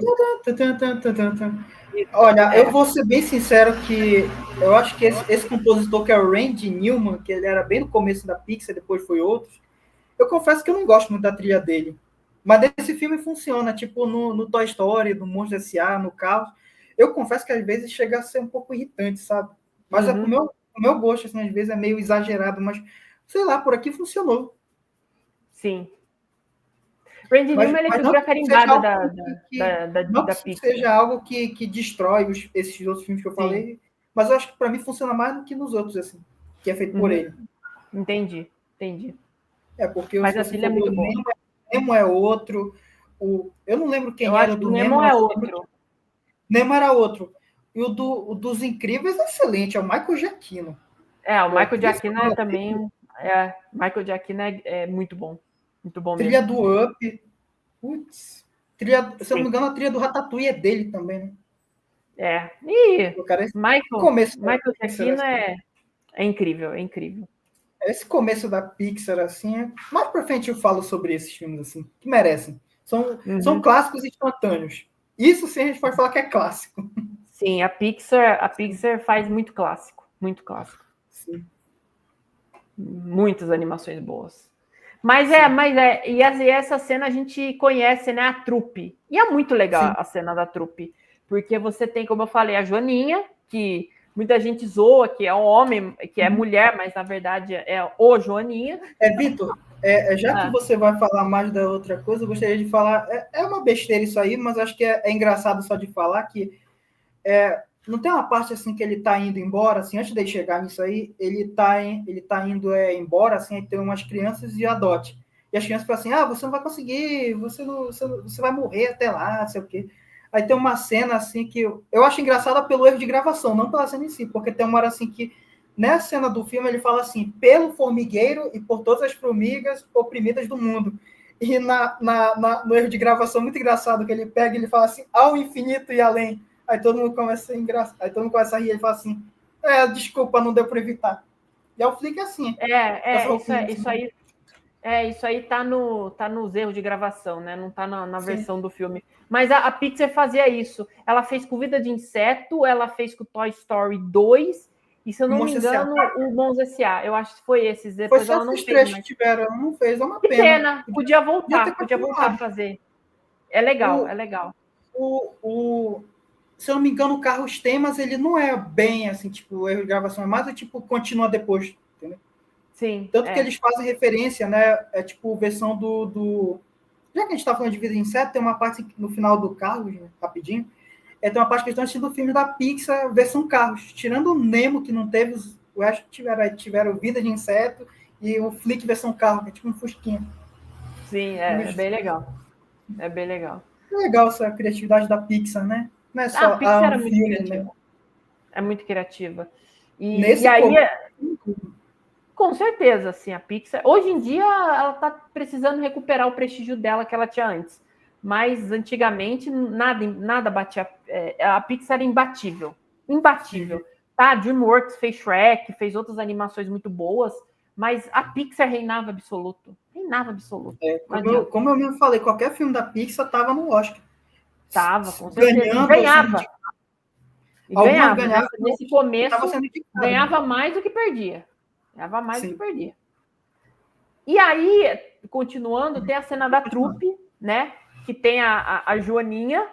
Olha, eu É. vou ser bem sincero que eu acho que esse compositor, que é o Randy Newman, que ele era bem no começo da Pixar, depois foi outros, eu confesso que eu não gosto muito da trilha dele. Mas esse filme funciona, tipo no Toy Story, no Monstros S.A., no Carros. Eu confesso que às vezes chega a ser um pouco irritante, sabe? Mas é o meu gosto, assim, às vezes é meio exagerado, mas sei lá, por aqui funcionou. Sim. Randy Newman, ele Mas não figura que seja carimbada algo não da que Pixar. seja algo que destrói esses outros filmes que eu Sim. falei, mas eu acho que para mim funciona mais do que nos outros, assim, que é feito por ele. Entendi, entendi. É, porque Mas se a você trilha é for ver muito o boa. Nemo é outro, eu não lembro Eu quem era acho o que do o Nemo Nemo, é mas outro. Nemo era outro. E o dos Incríveis é excelente, é o Michael Giacchino. O Pô, a Michael trilha Giacchino é sonora dele, também. Michael Giacchino é muito bom. Muito bom trilha mesmo. do Up, putz, trilha, se eu não me Sim. engano, a trilha do Ratatouille é dele também, né? E O cara, esse Michael, começo da Michael Pixar, Giacchino assim, é incrível, é incrível. esse começo da Pixar, assim, mais pra frente eu falo sobre esses filmes, assim, que merecem. São Uhum. clássicos instantâneos. Isso sim a gente pode falar que é clássico. Sim, a Pixar faz muito clássico, muito clássico. Sim, Muitas animações boas. Mas sim, e essa cena a gente conhece, né, a trupe. E é muito legal sim. a cena da trupe, porque você tem, como eu falei, a Joaninha, que muita gente zoa, que é um homem, que é mulher, mas na verdade é o Joaninha. Vitor, já que Ah, você vai falar mais da outra coisa, eu gostaria de falar. É uma besteira isso aí, mas acho que é engraçado só de falar que não tem uma parte assim que ele tá indo embora, assim, antes de chegar nisso aí, ele tá indo embora, assim, aí tem umas crianças e adote. E as crianças falam assim, você não vai conseguir, você vai morrer até lá, não sei o quê. Aí tem uma cena assim que eu acho engraçada pelo erro de gravação, não pela cena em si, porque tem uma hora assim que, nessa cena do filme, ele fala assim, pelo formigueiro e por todas as formigas oprimidas do mundo. E no erro de gravação, muito engraçado, que ele pega e ele fala assim, ao infinito e além. Aí todo mundo começa a engraçar. Aí todo mundo começa a rir e fala assim: desculpa, não deu para evitar. E é o Flick assim, com essa roupinha assim. isso aí tá nos erros de gravação, né? Não tá na Sim. versão do filme. Mas a Pixar fazia isso. Ela fez com Vida de Inseto, ela fez com Toy Story 2, e se eu O não me Monstro S.A. engano, o Monstros S.A. Eu acho que foi esses. Foi Depois só ela não esses fez três que mais. tiveram, não fez, é uma Que pena. pena. Podia ter Podia voltar a continuado. fazer. É legal, O, é legal. o, o, se eu não me engano, o Carros tem, mas ele não é bem assim, tipo, o erro de gravação é mais, tipo, continua depois, entendeu? Sim, Tanto que eles fazem referência, né? É tipo versão do. Já que a gente está falando de Vida de Inseto, tem uma parte no final do Carros, né, rapidinho, tem uma parte que estão assistindo o filme da Pixar, versão carros. Tirando o Nemo, que não teve, o resto tiveram Vida de Inseto e o Flick versão carro, que é tipo um fusquinha. sim, é bem legal. É bem legal. É legal essa criatividade da Pixar, né? Não é A só Pixar um é muito filme, né? criativa. É muito criativa. E Nesse aí, começo, com certeza, assim, a Pixar. Hoje em dia, ela está precisando recuperar o prestígio dela que ela tinha antes. Mas antigamente, nada batia. A Pixar era imbatível. Imbatível. Tá, a DreamWorks fez Shrek, fez outras animações muito boas, mas a Pixar reinava absoluto. Reinava absoluto. Não adianta. como eu mesmo falei, qualquer filme da Pixar tava no Oscar. Tava, com certeza. E Ganhando, assim, ganhava. E algumas ganhava. ganharam Nesse e estava começo, sendo indicado. ganhava mais do que perdia. Ganhava mais do que Sim. perdia. E aí, continuando, tem a cena da trupe, né? Que tem a Joaninha,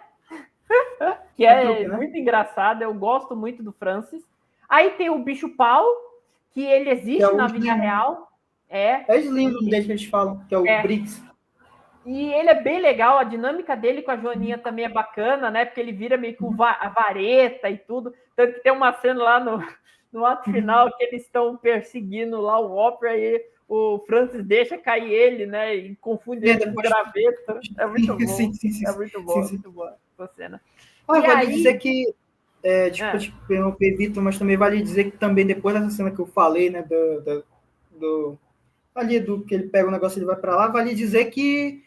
que A trupe, é né? muito engraçada, eu gosto muito do Francis. Aí tem o bicho-pau, que ele Que é existe o na vida Slim. real. É Slim o nome E, dele que eles falam, que é o é, Briggs. e ele é bem legal, a dinâmica dele com a Joaninha também é bacana, né? Porque ele vira meio que a vareta e tudo. Tanto que tem uma cena lá no ato final que eles estão perseguindo lá o Opera e o Francis deixa cair ele, né? E confunde ele com o Depois graveto. É muito bom. sim, sim, sim, É sim, muito sim. boa essa cena. E Vale dizer aí. que, desculpa É, te interromper, Vitor, mas também vale dizer que também depois dessa cena que eu falei, né, do ali do que ele pega o negócio e ele vai para lá, vale dizer que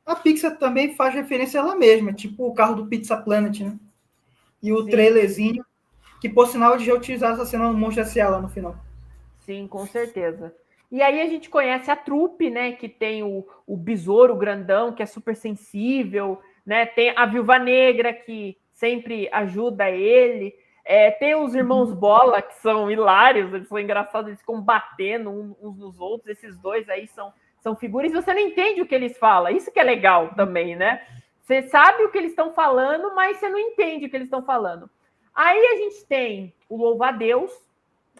a Pixar também faz referência a ela mesma, tipo o carro do Pizza Planet, né? E o sim, trailerzinho, que por sinal eles já utilizaram essa cena no Monstro S.A. lá no final. sim, com certeza. E aí a gente conhece a trupe, né? Que tem o besouro grandão, que é super sensível, né? Tem a Viúva Negra, que sempre ajuda ele. Tem os irmãos Bola, que são hilários, eles são engraçados, eles ficam batendo uns nos outros. Esses dois aí são figuras, e você não entende o que eles falam. Isso que é legal também, né? Você sabe o que eles estão falando, mas você não entende o que eles estão falando. Aí a gente tem o Louva-a-Deus,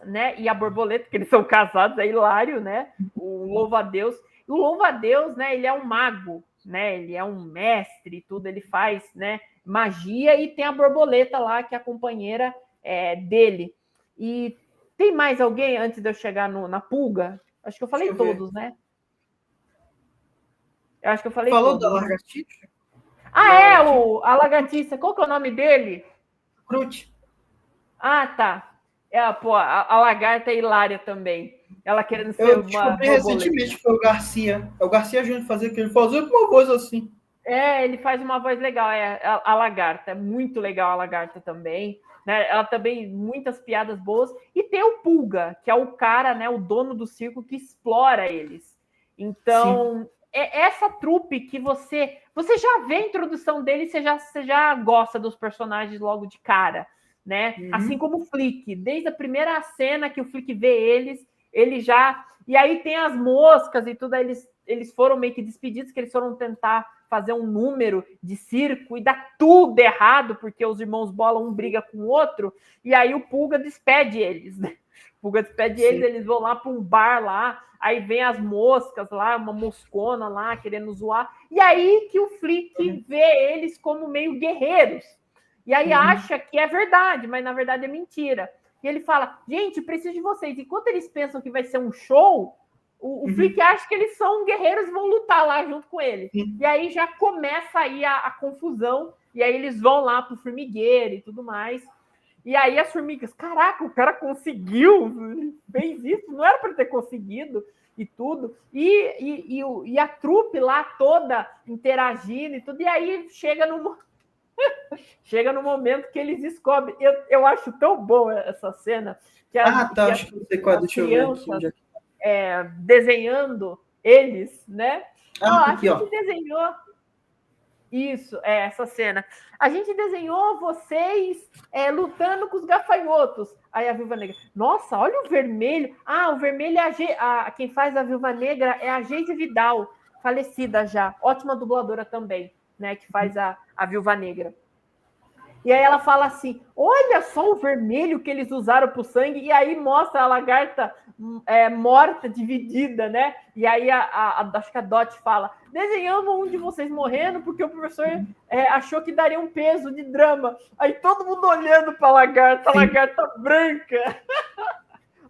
né? E a borboleta, que eles são casados, é hilário, né? O louva-a-Deus. E o louva-a-Deus, né? Ele é um mago, né? Ele é um mestre e tudo, ele faz, né? Magia, e tem a borboleta lá, que é a companheira dele. E tem mais alguém antes de eu chegar na pulga? Acho que eu falei todos, né? Eu acho que eu falei Falou todos. da lagartixa? A lagartixa. Qual que é o nome dele? Crute. Ah, tá. A lagarta é hilária também. Ela querendo ser Eu uma descobri borboleta. recentemente que foi o Garcia. É o Garcia Júnior fazer que ele fazia com uma voz assim. Ele faz uma voz legal. A lagarta. É muito legal a lagarta também. Né? Ela também, muitas piadas boas. E tem o Pulga, que é o cara, né, o dono do circo que explora eles. Então, essa trupe que você já vê a introdução dele, você já gosta dos personagens logo de cara. Né? Assim como o Flick, desde a primeira cena que o Flick vê eles, ele já. E aí tem as moscas e tudo, aí eles foram meio que despedidos, que eles foram tentar fazer um número de circo e dá tudo errado, porque os irmãos Bola, um briga com o outro, e aí o Pulga despede eles, né? O Pulga despede eles vão lá para um bar lá, aí vem as moscas lá, uma moscona lá querendo zoar, e aí que o Flick vê eles como meio guerreiros. E aí acha que é verdade, mas na verdade é mentira. E ele fala, gente, preciso de vocês. Enquanto eles pensam que vai ser um show, o Flick acha que eles são guerreiros e vão lutar lá junto com ele. E aí já começa aí a confusão, e aí eles vão lá pro formigueiro e tudo mais. E aí as formigas, caraca, o cara conseguiu, fez isso, não era para ter conseguido e tudo. E a trupe lá toda interagindo e tudo. E aí chega no momento que eles descobrem. Eu acho tão bom essa cena. Acho que não sei qual é. Deixa eu ver aqui. Desenhando eles, né? Aqui, a gente desenhou. Isso, essa cena. A gente desenhou vocês lutando com os gafanhotos. Aí a Viúva Negra, nossa, olha o vermelho. O vermelho é quem faz a Viúva Negra é a Geise Vidal, falecida já. Ótima dubladora também, né? Que faz a Viúva Negra. E aí ela fala assim, olha só o vermelho que eles usaram para o sangue, e aí mostra a lagarta morta, dividida, né? E aí acho que a Dot fala, desenhamos um de vocês morrendo porque o professor achou que daria um peso de drama. Aí todo mundo olhando para a lagarta branca.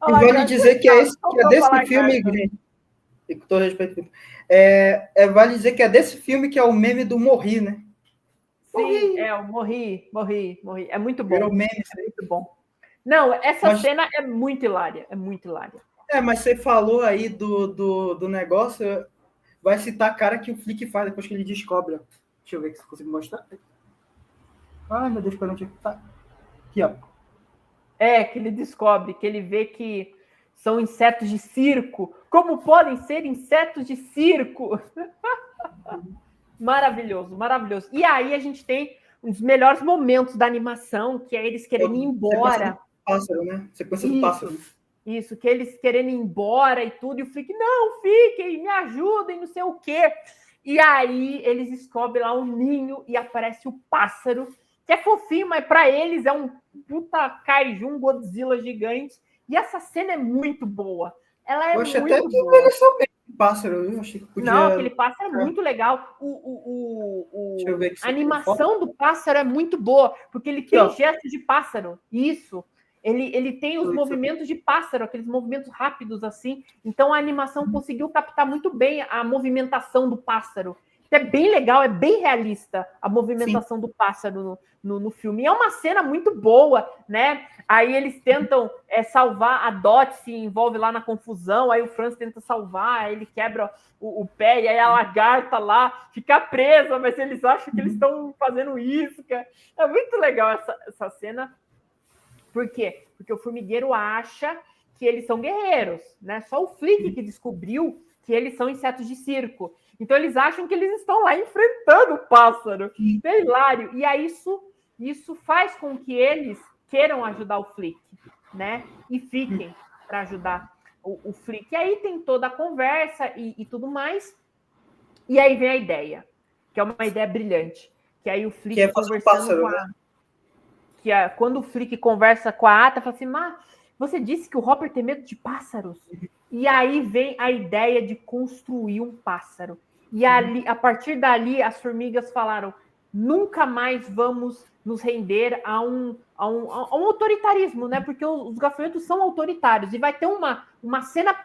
E vale dizer que é desse filme, com todo respeito, vale dizer que é desse filme que é o meme do Morri, né? Sim, eu morri. É muito bom. Virou meme. É muito bom. Não, essa cena é muito hilária. Mas você falou aí do negócio, vai citar a cara que o Flick faz depois que ele descobre. Deixa eu ver se eu consigo mostrar. Ai, meu Deus, para onde tá? Aqui, ó. Que ele descobre, que ele vê que são insetos de circo. Como podem ser insetos de circo? Maravilhoso. E aí a gente tem um dos melhores momentos da animação, que é eles querendo ir embora. Pássaro, né? Sequência do pássaro. Isso, que eles querendo ir embora e tudo, e o Flick, não, fiquem, me ajudem, não sei o quê. E aí eles descobrem lá um ninho e aparece o pássaro, que é fofinho, mas para eles é um puta kaiju, um Godzilla gigante. E essa cena é muito boa. Ela é muito boa. Até que envelheceu bem o pássaro. Eu achei que podia... Não, aquele pássaro é muito legal. Deixa eu ver aqui. A animação do pássaro é muito boa, porque ele tem gestos de pássaro. Isso. Ele tem os movimentos de pássaro, aqueles movimentos rápidos assim. Então a animação conseguiu captar muito bem a movimentação do pássaro. É bem legal, é bem realista a movimentação do pássaro no filme. E é uma cena muito boa, né? Aí eles tentam salvar, a Dot se envolve lá na confusão, aí o Franz tenta salvar, aí ele quebra o pé, e aí a lagarta lá fica presa, mas eles acham que eles estão fazendo isso. É muito legal essa cena. Por quê? Porque o formigueiro acha que eles são guerreiros, né? Só o Flick que descobriu que eles são insetos de circo. Então eles acham que eles estão lá enfrentando o pássaro. É hilário. E aí isso faz com que eles queiram ajudar o Flick, né? E fiquem para ajudar o Flick. E aí tem toda a conversa e tudo mais. E aí vem a ideia, que é uma ideia brilhante. Que aí o Flick conversando com a... Né? Quando o Flick conversa com a Ata, fala assim, mas você disse que o Hopper tem medo de pássaros? E aí vem a ideia de construir um pássaro. E ali, a partir dali, as formigas falaram, nunca mais vamos nos render a um autoritarismo, né? Porque os gafanhotos são autoritários. E vai ter uma cena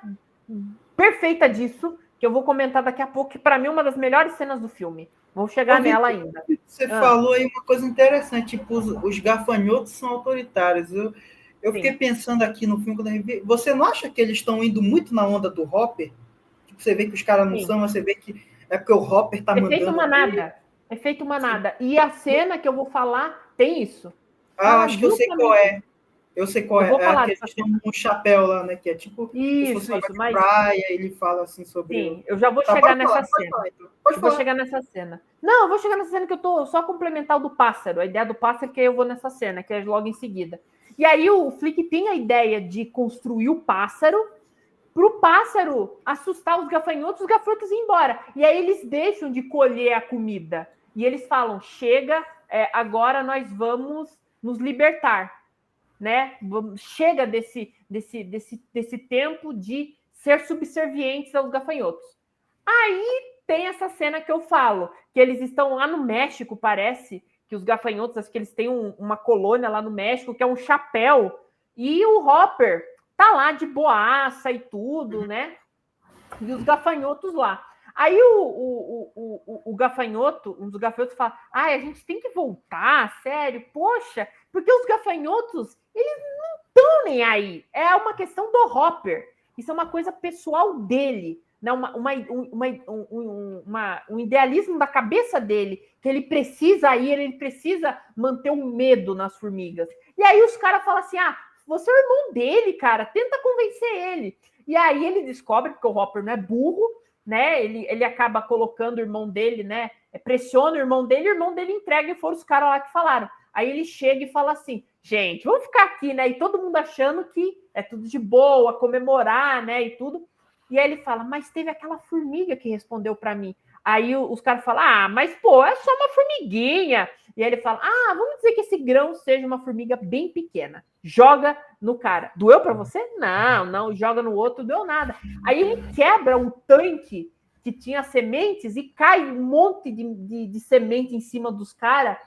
perfeita disso, que eu vou comentar daqui a pouco, que para mim é uma das melhores cenas do filme. Vamos chegar nela ainda. Você falou aí uma coisa interessante, tipo, os gafanhotos são autoritários. Eu fiquei pensando aqui no filme, quando eu vi, você não acha que eles estão indo muito na onda do Hopper? Tipo, você vê que os caras não são, mas você vê que é porque o Hopper tá mandando... Efeito manada. E a cena que eu vou falar tem isso. Acho que eu sei qual é. Eu sei qual é. Vou falar aquele um chapéu lá, né? Que é tipo... Isso, mas... praia, ele fala assim sobre... Sim, eu já vou chegar nessa cena. Vou chegar nessa cena. Não, eu vou chegar nessa cena que eu tô só complementar o do pássaro. A ideia do pássaro é que eu vou nessa cena, que é logo em seguida. E aí o Flick tem a ideia de construir o pássaro para o pássaro assustar os gafanhotos ir embora. E aí eles deixam de colher a comida. E eles falam, chega, agora nós vamos nos libertar. Né? Chega desse tempo de ser subservientes aos gafanhotos. Aí tem essa cena que eu falo, que eles estão lá no México, parece, que os gafanhotos, acho que eles têm uma colônia lá no México, que é um chapéu, e o Hopper tá lá de boaça e tudo, né? E os gafanhotos lá. Aí o gafanhoto, um dos gafanhotos fala, a gente tem que voltar, sério, poxa, porque os gafanhotos, eles não estão nem aí. É uma questão do Hopper. Isso é uma coisa pessoal dele, né? Um idealismo da cabeça dele, que ele precisa ir, ele precisa manter um medo nas formigas. E aí os caras falam assim, você é o irmão dele, cara, tenta convencer ele. E aí ele descobre, porque o Hopper não é burro, né? Ele acaba colocando o irmão dele, né? Pressiona o irmão dele entrega e foram os caras lá que falaram. Aí ele chega e fala assim, gente, vamos ficar aqui, né? E todo mundo achando que é tudo de boa, comemorar, né? E tudo. E aí ele fala, mas teve aquela formiga que respondeu para mim. Aí os caras falam, mas pô, é só uma formiguinha. E aí ele fala, vamos dizer que esse grão seja uma formiga bem pequena. Joga no cara. Doeu para você? Não. Joga no outro, deu nada. Aí ele quebra um tanque que tinha sementes e cai um monte de semente em cima dos caras.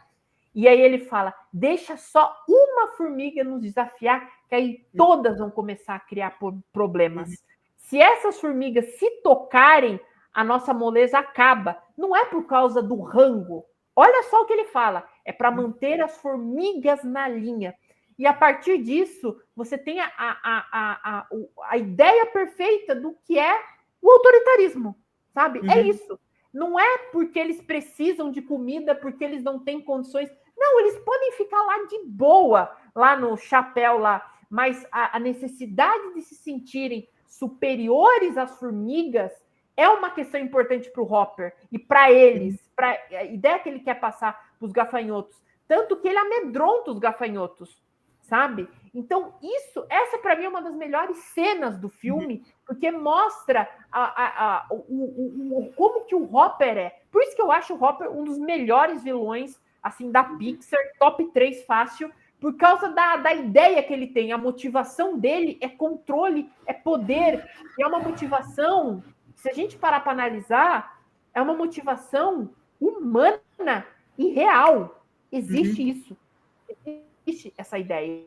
E aí ele fala, deixa só uma formiga nos desafiar, que aí todas vão começar a criar problemas. Se essas formigas se tocarem, a nossa moleza acaba. Não é por causa do rango. Olha só o que ele fala. É para manter as formigas na linha. E a partir disso, você tem a ideia perfeita do que é o autoritarismo, sabe? É isso. Não é porque eles precisam de comida, porque eles não têm condições. Não, eles podem ficar lá de boa, lá no chapéu lá. Mas a necessidade de se sentirem superiores às formigas é uma questão importante para o Hopper e para eles, para a ideia que ele quer passar para os gafanhotos. Tanto que ele amedronta os gafanhotos, sabe? Então, essa para mim é uma das melhores cenas do filme, porque mostra como que o Hopper é. Por isso que eu acho o Hopper um dos melhores vilões assim da Pixar, top 3 fácil, por causa da ideia que ele tem. A motivação dele é controle, é poder, é uma motivação, se a gente parar para analisar, é uma motivação humana e real. Existe isso. Existe essa ideia.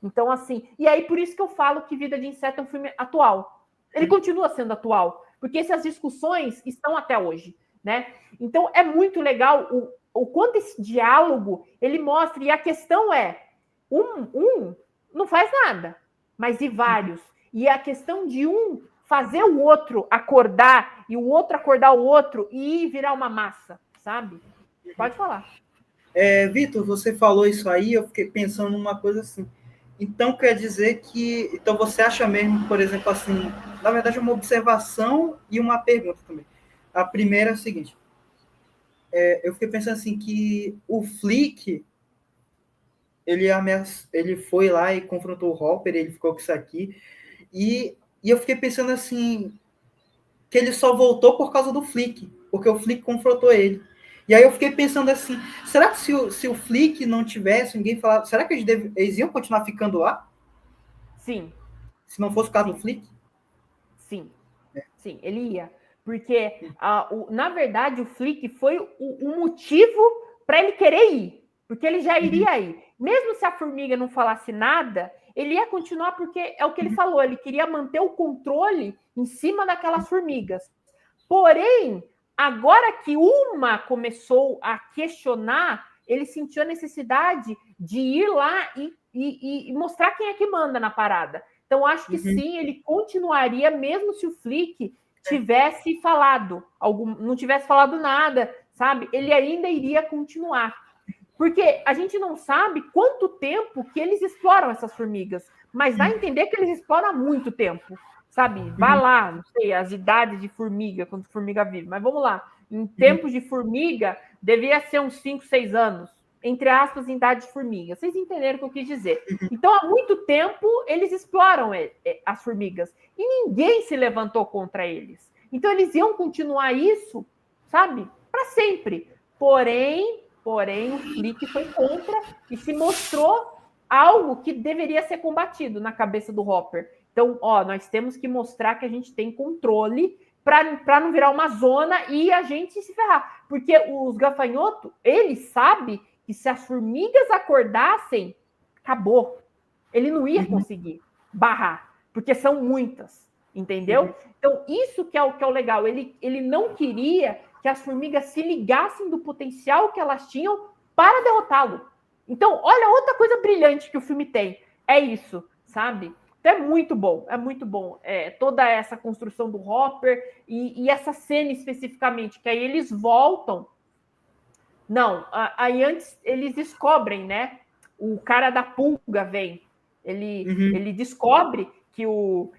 Então, assim, e aí por isso que eu falo que Vida de Inseto é um filme atual. Ele continua sendo atual, porque essas discussões estão até hoje, né? Então, é muito legal o quanto esse diálogo ele mostra, e a questão é, não faz nada, mas e vários? E a questão de fazer o outro acordar, e o outro acordar o outro, e virar uma massa, sabe? Pode falar. Vitor, você falou isso aí, eu fiquei pensando numa coisa assim. Então, quer dizer que... Então, você acha mesmo, por exemplo, assim... Na verdade, uma observação e uma pergunta também. A primeira é o seguinte. Eu fiquei pensando assim que o Flick, ele foi lá e confrontou o Hopper, ele ficou com isso aqui. E eu fiquei pensando assim... Que ele só voltou por causa do Flick. Porque o Flick confrontou ele. E aí eu fiquei pensando assim... Será que se o Flick não tivesse, ninguém falava... Será que eles iam continuar ficando lá? Sim, Se não fosse o caso do sim, Flick? sim. Sim, ele ia. Porque, na verdade, o Flick foi o motivo para ele querer ir. Porque ele já iria ir. Mesmo se a formiga não falasse nada, ele ia continuar porque é o que ele falou. Ele queria manter o controle em cima daquelas formigas. Porém, agora que uma começou a questionar, ele sentiu a necessidade de ir lá e mostrar quem é que manda na parada. Então, acho que sim, ele continuaria, mesmo se o Flick tivesse falado, não tivesse falado nada, sabe? Ele ainda iria continuar. Porque a gente não sabe quanto tempo que eles exploram essas formigas, mas dá a entender que eles exploram há muito tempo, sabe? Vai lá, não sei, as idades de formiga, quando formiga vive, mas vamos lá. Em tempos de formiga, devia ser uns 5, 6 anos, entre aspas, em idade de formiga. Vocês entenderam o que eu quis dizer? Então, há muito tempo, eles exploram as formigas e ninguém se levantou contra eles. Então, eles iam continuar isso, sabe? Para sempre. Porém, o Flick foi contra e se mostrou algo que deveria ser combatido na cabeça do Hopper. Então, nós temos que mostrar que a gente tem controle para não virar uma zona e a gente se ferrar. Porque os gafanhotos, eles sabem que se as formigas acordassem, acabou. Ele não ia conseguir barrar, porque são muitas, entendeu? Então, isso que é o legal. Ele não queria que as formigas se ligassem do potencial que elas tinham para derrotá-lo. Então, olha, outra coisa brilhante que o filme tem. É isso, sabe? Então é muito bom, é muito bom. Toda essa construção do Hopper e essa cena especificamente, que aí eles voltam. Não, aí antes eles descobrem, né? O cara da pulga vem. Ele descobre que o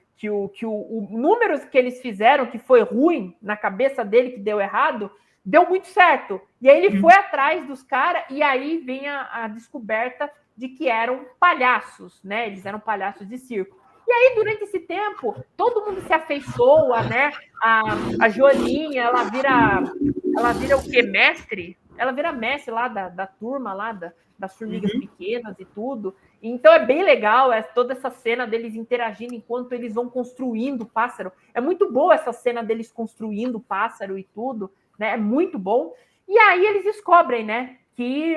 número que eles fizeram, que foi ruim na cabeça dele, que deu errado, deu muito certo. E aí ele foi atrás dos caras, e aí vem a descoberta de que eram palhaços, né? Eles eram palhaços de circo. E aí, durante esse tempo, todo mundo se afeiçoa, né? A Joaninha, ela vira o quê? Mestre? Ela vira mestre lá da turma, lá das formigas pequenas e tudo. Então é bem legal toda essa cena deles interagindo enquanto eles vão construindo o pássaro. É muito boa essa cena deles construindo o pássaro e tudo, né? É muito bom. E aí eles descobrem, né, que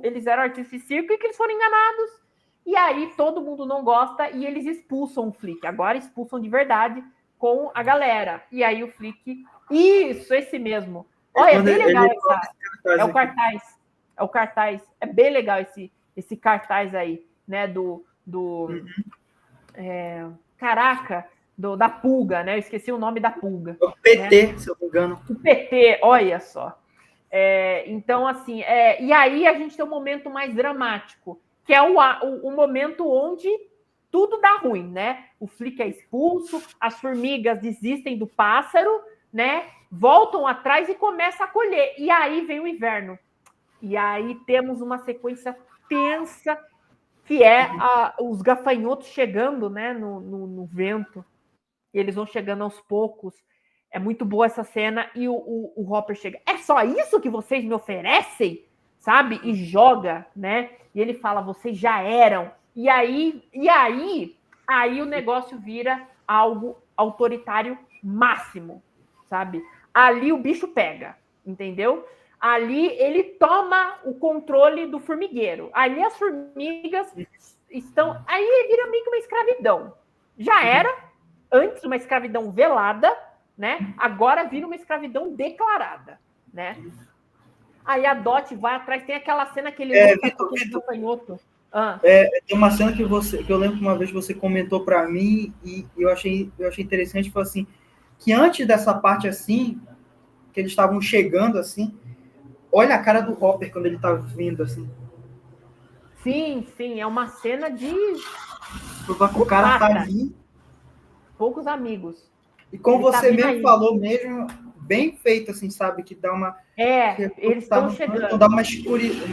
eles eram artistas de circo e que eles foram enganados. E aí todo mundo não gosta e eles expulsam o Flick. Agora expulsam de verdade com a galera. E aí o Flick... Isso, esse mesmo. Olha, é bem legal É o cartaz. É o cartaz. É bem legal esse cartaz aí, né? Caraca, da pulga, né? Eu esqueci o nome da pulga. O PT, né? se eu não me engano. O PT, olha só. Então, assim, e aí a gente tem um momento mais dramático, que é o momento onde tudo dá ruim, né? O Flick é expulso, as formigas desistem do pássaro, né? Voltam atrás e começam a colher. E aí vem o inverno. E aí temos uma sequência tensa, que é os gafanhotos chegando, né, no vento. E eles vão chegando aos poucos. É muito boa essa cena. E o Hopper chega. É só isso que vocês me oferecem? Sabe? E joga, né? E ele fala, vocês já eram. E aí o negócio vira algo autoritário máximo, sabe? Ali o bicho pega, entendeu? Ali ele toma o controle do formigueiro. Ali as formigas estão... Aí vira meio que uma escravidão. Já era antes uma escravidão velada, né? Agora vira uma escravidão declarada, né? Aí a Dot vai atrás, tem aquela cena que ele luta com aquele gafanhoto. Tem uma cena que eu lembro que uma vez você comentou para mim e eu achei interessante, foi assim, que antes dessa parte assim, que eles estavam chegando assim, olha a cara do Hopper quando ele tá vindo assim. Sim, sim, é uma cena de O cara tá ali. Poucos amigos. E como Ele tá você vindo mesmo aí. falou mesmo, bem feito, assim, sabe? Que dá uma. Eles Tá estão no canto, então chegando. dá uma escuridão,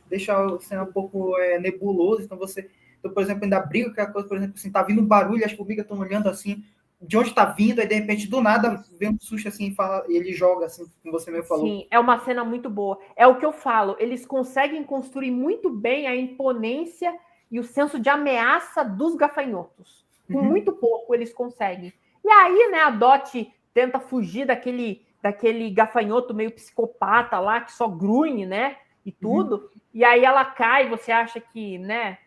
deixa a cena um pouco nebuloso. Então você. Então, por exemplo, ainda briga com aquela coisa, por exemplo, assim, tá vindo um barulho, as formigas estão olhando assim, de onde tá vindo, aí de repente, do nada, vem um susto assim e ele joga, assim, como você mesmo falou. Sim, é uma cena muito boa. É o que eu falo, eles conseguem construir muito bem a imponência e o senso de ameaça dos gafanhotos. Com muito pouco eles conseguem. E aí, né, a Dot tenta fugir daquele gafanhoto meio psicopata lá, que só grunhe, né, e tudo. E aí ela cai, você acha que, né,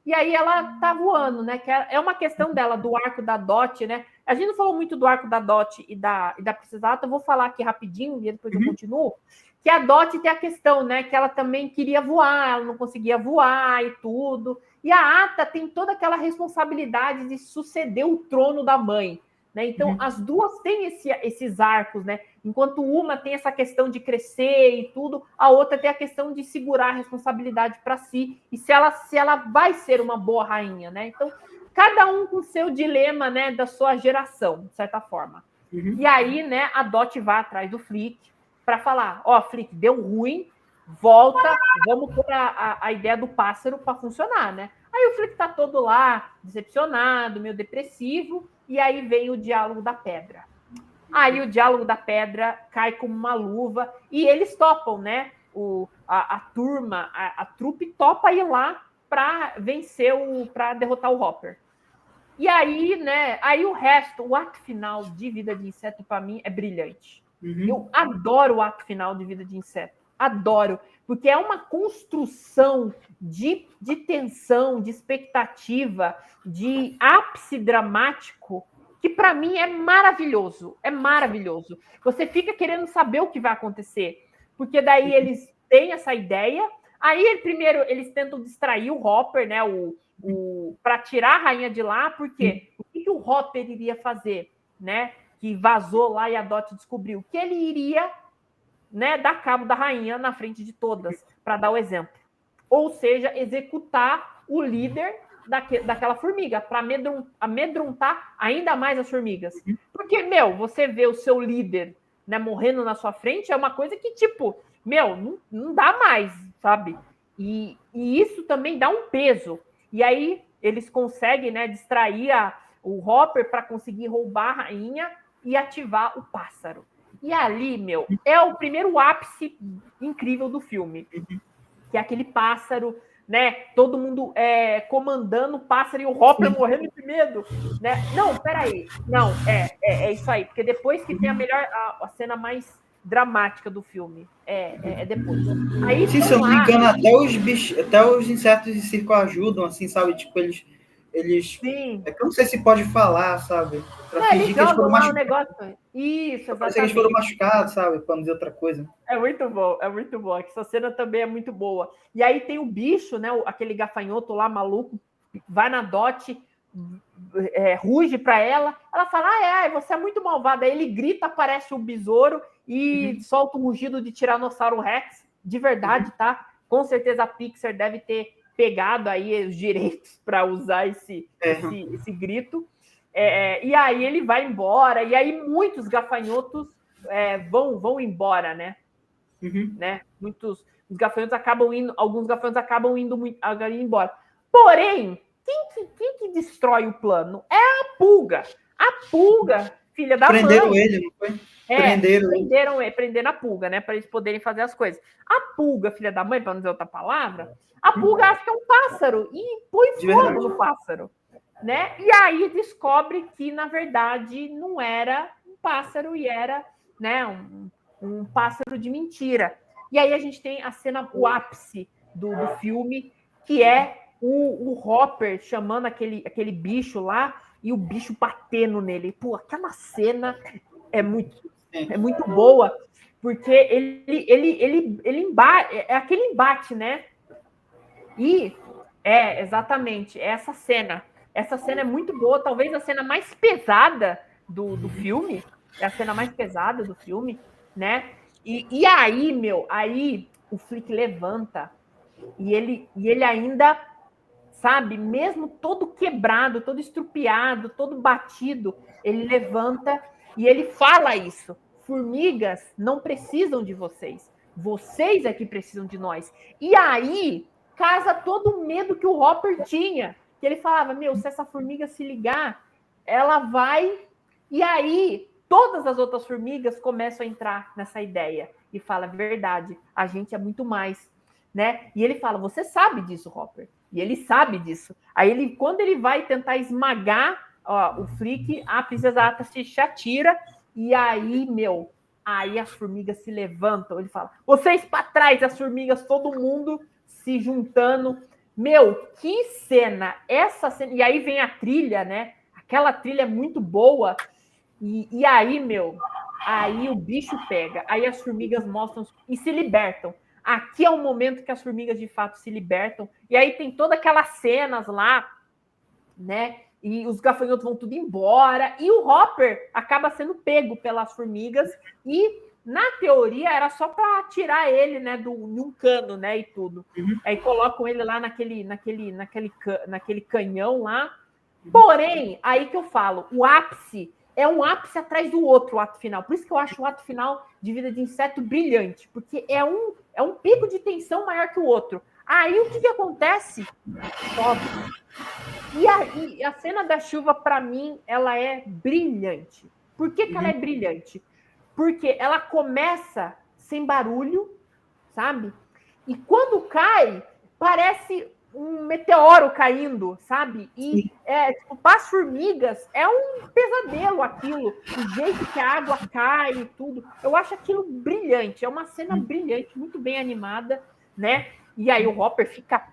e aí ela tá voando, né, que é uma questão dela, do arco da Dot, né. A gente não falou muito do arco da Dot e da Princesa Ata, eu vou falar aqui rapidinho e depois eu continuo. Que a Dot tem a questão, né? Que ela também queria voar, ela não conseguia voar e tudo. E a Ata tem toda aquela responsabilidade de suceder o trono da mãe. Né? Então, as duas têm esses arcos, né? Enquanto uma tem essa questão de crescer e tudo, a outra tem a questão de segurar a responsabilidade para si e se ela vai ser uma boa rainha, né? Então, cada um com o seu dilema, né, da sua geração, de certa forma. E aí, né, a Dot vai atrás do Flick para falar, Flick, deu ruim, volta, vamos pôr a ideia do pássaro para funcionar, né? Aí o Flick tá todo lá, decepcionado, meio depressivo, e aí vem o diálogo da pedra. Aí o diálogo da pedra cai como uma luva, e eles topam, né? A turma, a trupe topa ir lá para vencer, para derrotar o Hopper. E aí, né? Aí o resto, o ato final de Vida de Inseto, para mim, é brilhante. Eu adoro o ato final de Vida de Inseto. Adoro. Porque é uma construção de tensão, de expectativa, de ápice dramático, que para mim é maravilhoso. É maravilhoso. Você fica querendo saber o que vai acontecer. Porque daí eles têm essa ideia. Aí, primeiro, eles tentam distrair o Hopper, né? Para tirar a rainha de lá, porque o que o Hopper iria fazer, né? Que vazou lá e a Dot descobriu que ele iria, né, dar cabo da rainha na frente de todas, para dar o exemplo. Ou seja, executar o líder daquela formiga, para amedrontar ainda mais as formigas. Porque, você vê o seu líder, né, morrendo na sua frente, é uma coisa que, tipo, não dá mais, sabe? E isso também dá um peso. E aí eles conseguem, né, distrair o Hopper para conseguir roubar a rainha e ativar o pássaro. E ali, é o primeiro ápice incrível do filme. Que é aquele pássaro, né? Todo mundo comandando o pássaro e o Hopper morrendo de medo. Né? Não, peraí. Não, é isso aí. Porque depois que tem a cena mais dramática do filme. É depois. Aí Sim, se eu não me engano, até os insetos de circo ajudam, assim, sabe? Tipo, eles. Sim. É que eu não sei se pode falar, sabe? Pra fingir Eles que eles foram jogam lá o machucados. negócio. Isso, Pra parecer que eles foram exatamente. machucados, sabe? Pra não dizer outra coisa. É muito bom, é muito bom. Essa cena também é muito boa. E aí tem o bicho, né? Aquele gafanhoto lá, maluco, vai na Dot, ruge para ela. Ela fala, você é muito malvada. Aí ele grita, aparece o besouro e solta um rugido de Tiranossauro Rex. De verdade, tá? Com certeza a Pixar deve ter pegado aí os direitos para usar esse grito. E aí ele vai embora. E aí muitos gafanhotos vão embora, né? Né? Muitos os gafanhotos acabam indo, alguns gafanhotos acabam indo embora. Porém, quem que destrói o plano? É a pulga. A pulga, filha da Prenderam mãe. ele, não foi? Prenderam a pulga, né? Para eles poderem fazer as coisas. A pulga, filha da mãe, para não dizer outra palavra, a pulga acha que é um pássaro e põe fogo no pássaro. Né? E aí descobre que, na verdade, não era um pássaro e era, né, um pássaro de mentira. E aí a gente tem a cena, o ápice do filme, que é o Hopper chamando aquele bicho lá e o bicho batendo nele. Pô, aquela cena é muito boa, porque ele é aquele embate, né? E exatamente essa cena. Essa cena é muito boa, talvez a cena mais pesada do filme. É a cena mais pesada do filme, né? E aí, aí o Flick levanta E ele ainda, sabe, mesmo todo quebrado, todo estrupiado, todo batido, ele levanta e ele fala isso. Formigas não precisam de vocês. Vocês é que precisam de nós. E aí casa todo o medo que o Hopper tinha. Que ele falava, meu, se essa formiga se ligar, ela vai... E aí todas as outras formigas começam a entrar nessa ideia. E fala, verdade, a gente é muito mais. Né? E ele fala, você sabe disso, Hopper. E ele sabe disso. Aí, quando ele vai tentar esmagar o Flick, a Princesa Ata se atira. E aí, meu, aí as formigas se levantam. Ele fala, vocês para trás, as formigas, todo mundo se juntando. Meu, que cena! Essa cena. E aí vem a trilha, né? Aquela trilha é muito boa. E aí, meu, aí o bicho pega. Aí as formigas mostram e se libertam. Aqui é o momento que as formigas de fato se libertam. E aí tem todas aquelas cenas lá, né? E os gafanhotos vão tudo embora. E o Hopper acaba sendo pego pelas formigas. E, na teoria, era só para tirar ele, né? Num cano, né? E tudo. Uhum. Aí colocam ele lá naquele canhão lá. Porém, aí que eu falo, o ápice é um ápice atrás do outro, o ato final. Por isso que eu acho o ato final de Vida de Inseto brilhante, porque é um pico de tensão maior que o outro. Aí o que acontece? Sobe. E a cena da chuva, para mim, ela é brilhante. Por que ela é brilhante? Porque ela começa sem barulho, sabe? E quando cai, parece um meteoro caindo, sabe? E tipo, para as formigas é um pesadelo aquilo, o jeito que a água cai e tudo. Eu acho aquilo brilhante, é uma cena brilhante, muito bem animada, né? E aí o Hopper fica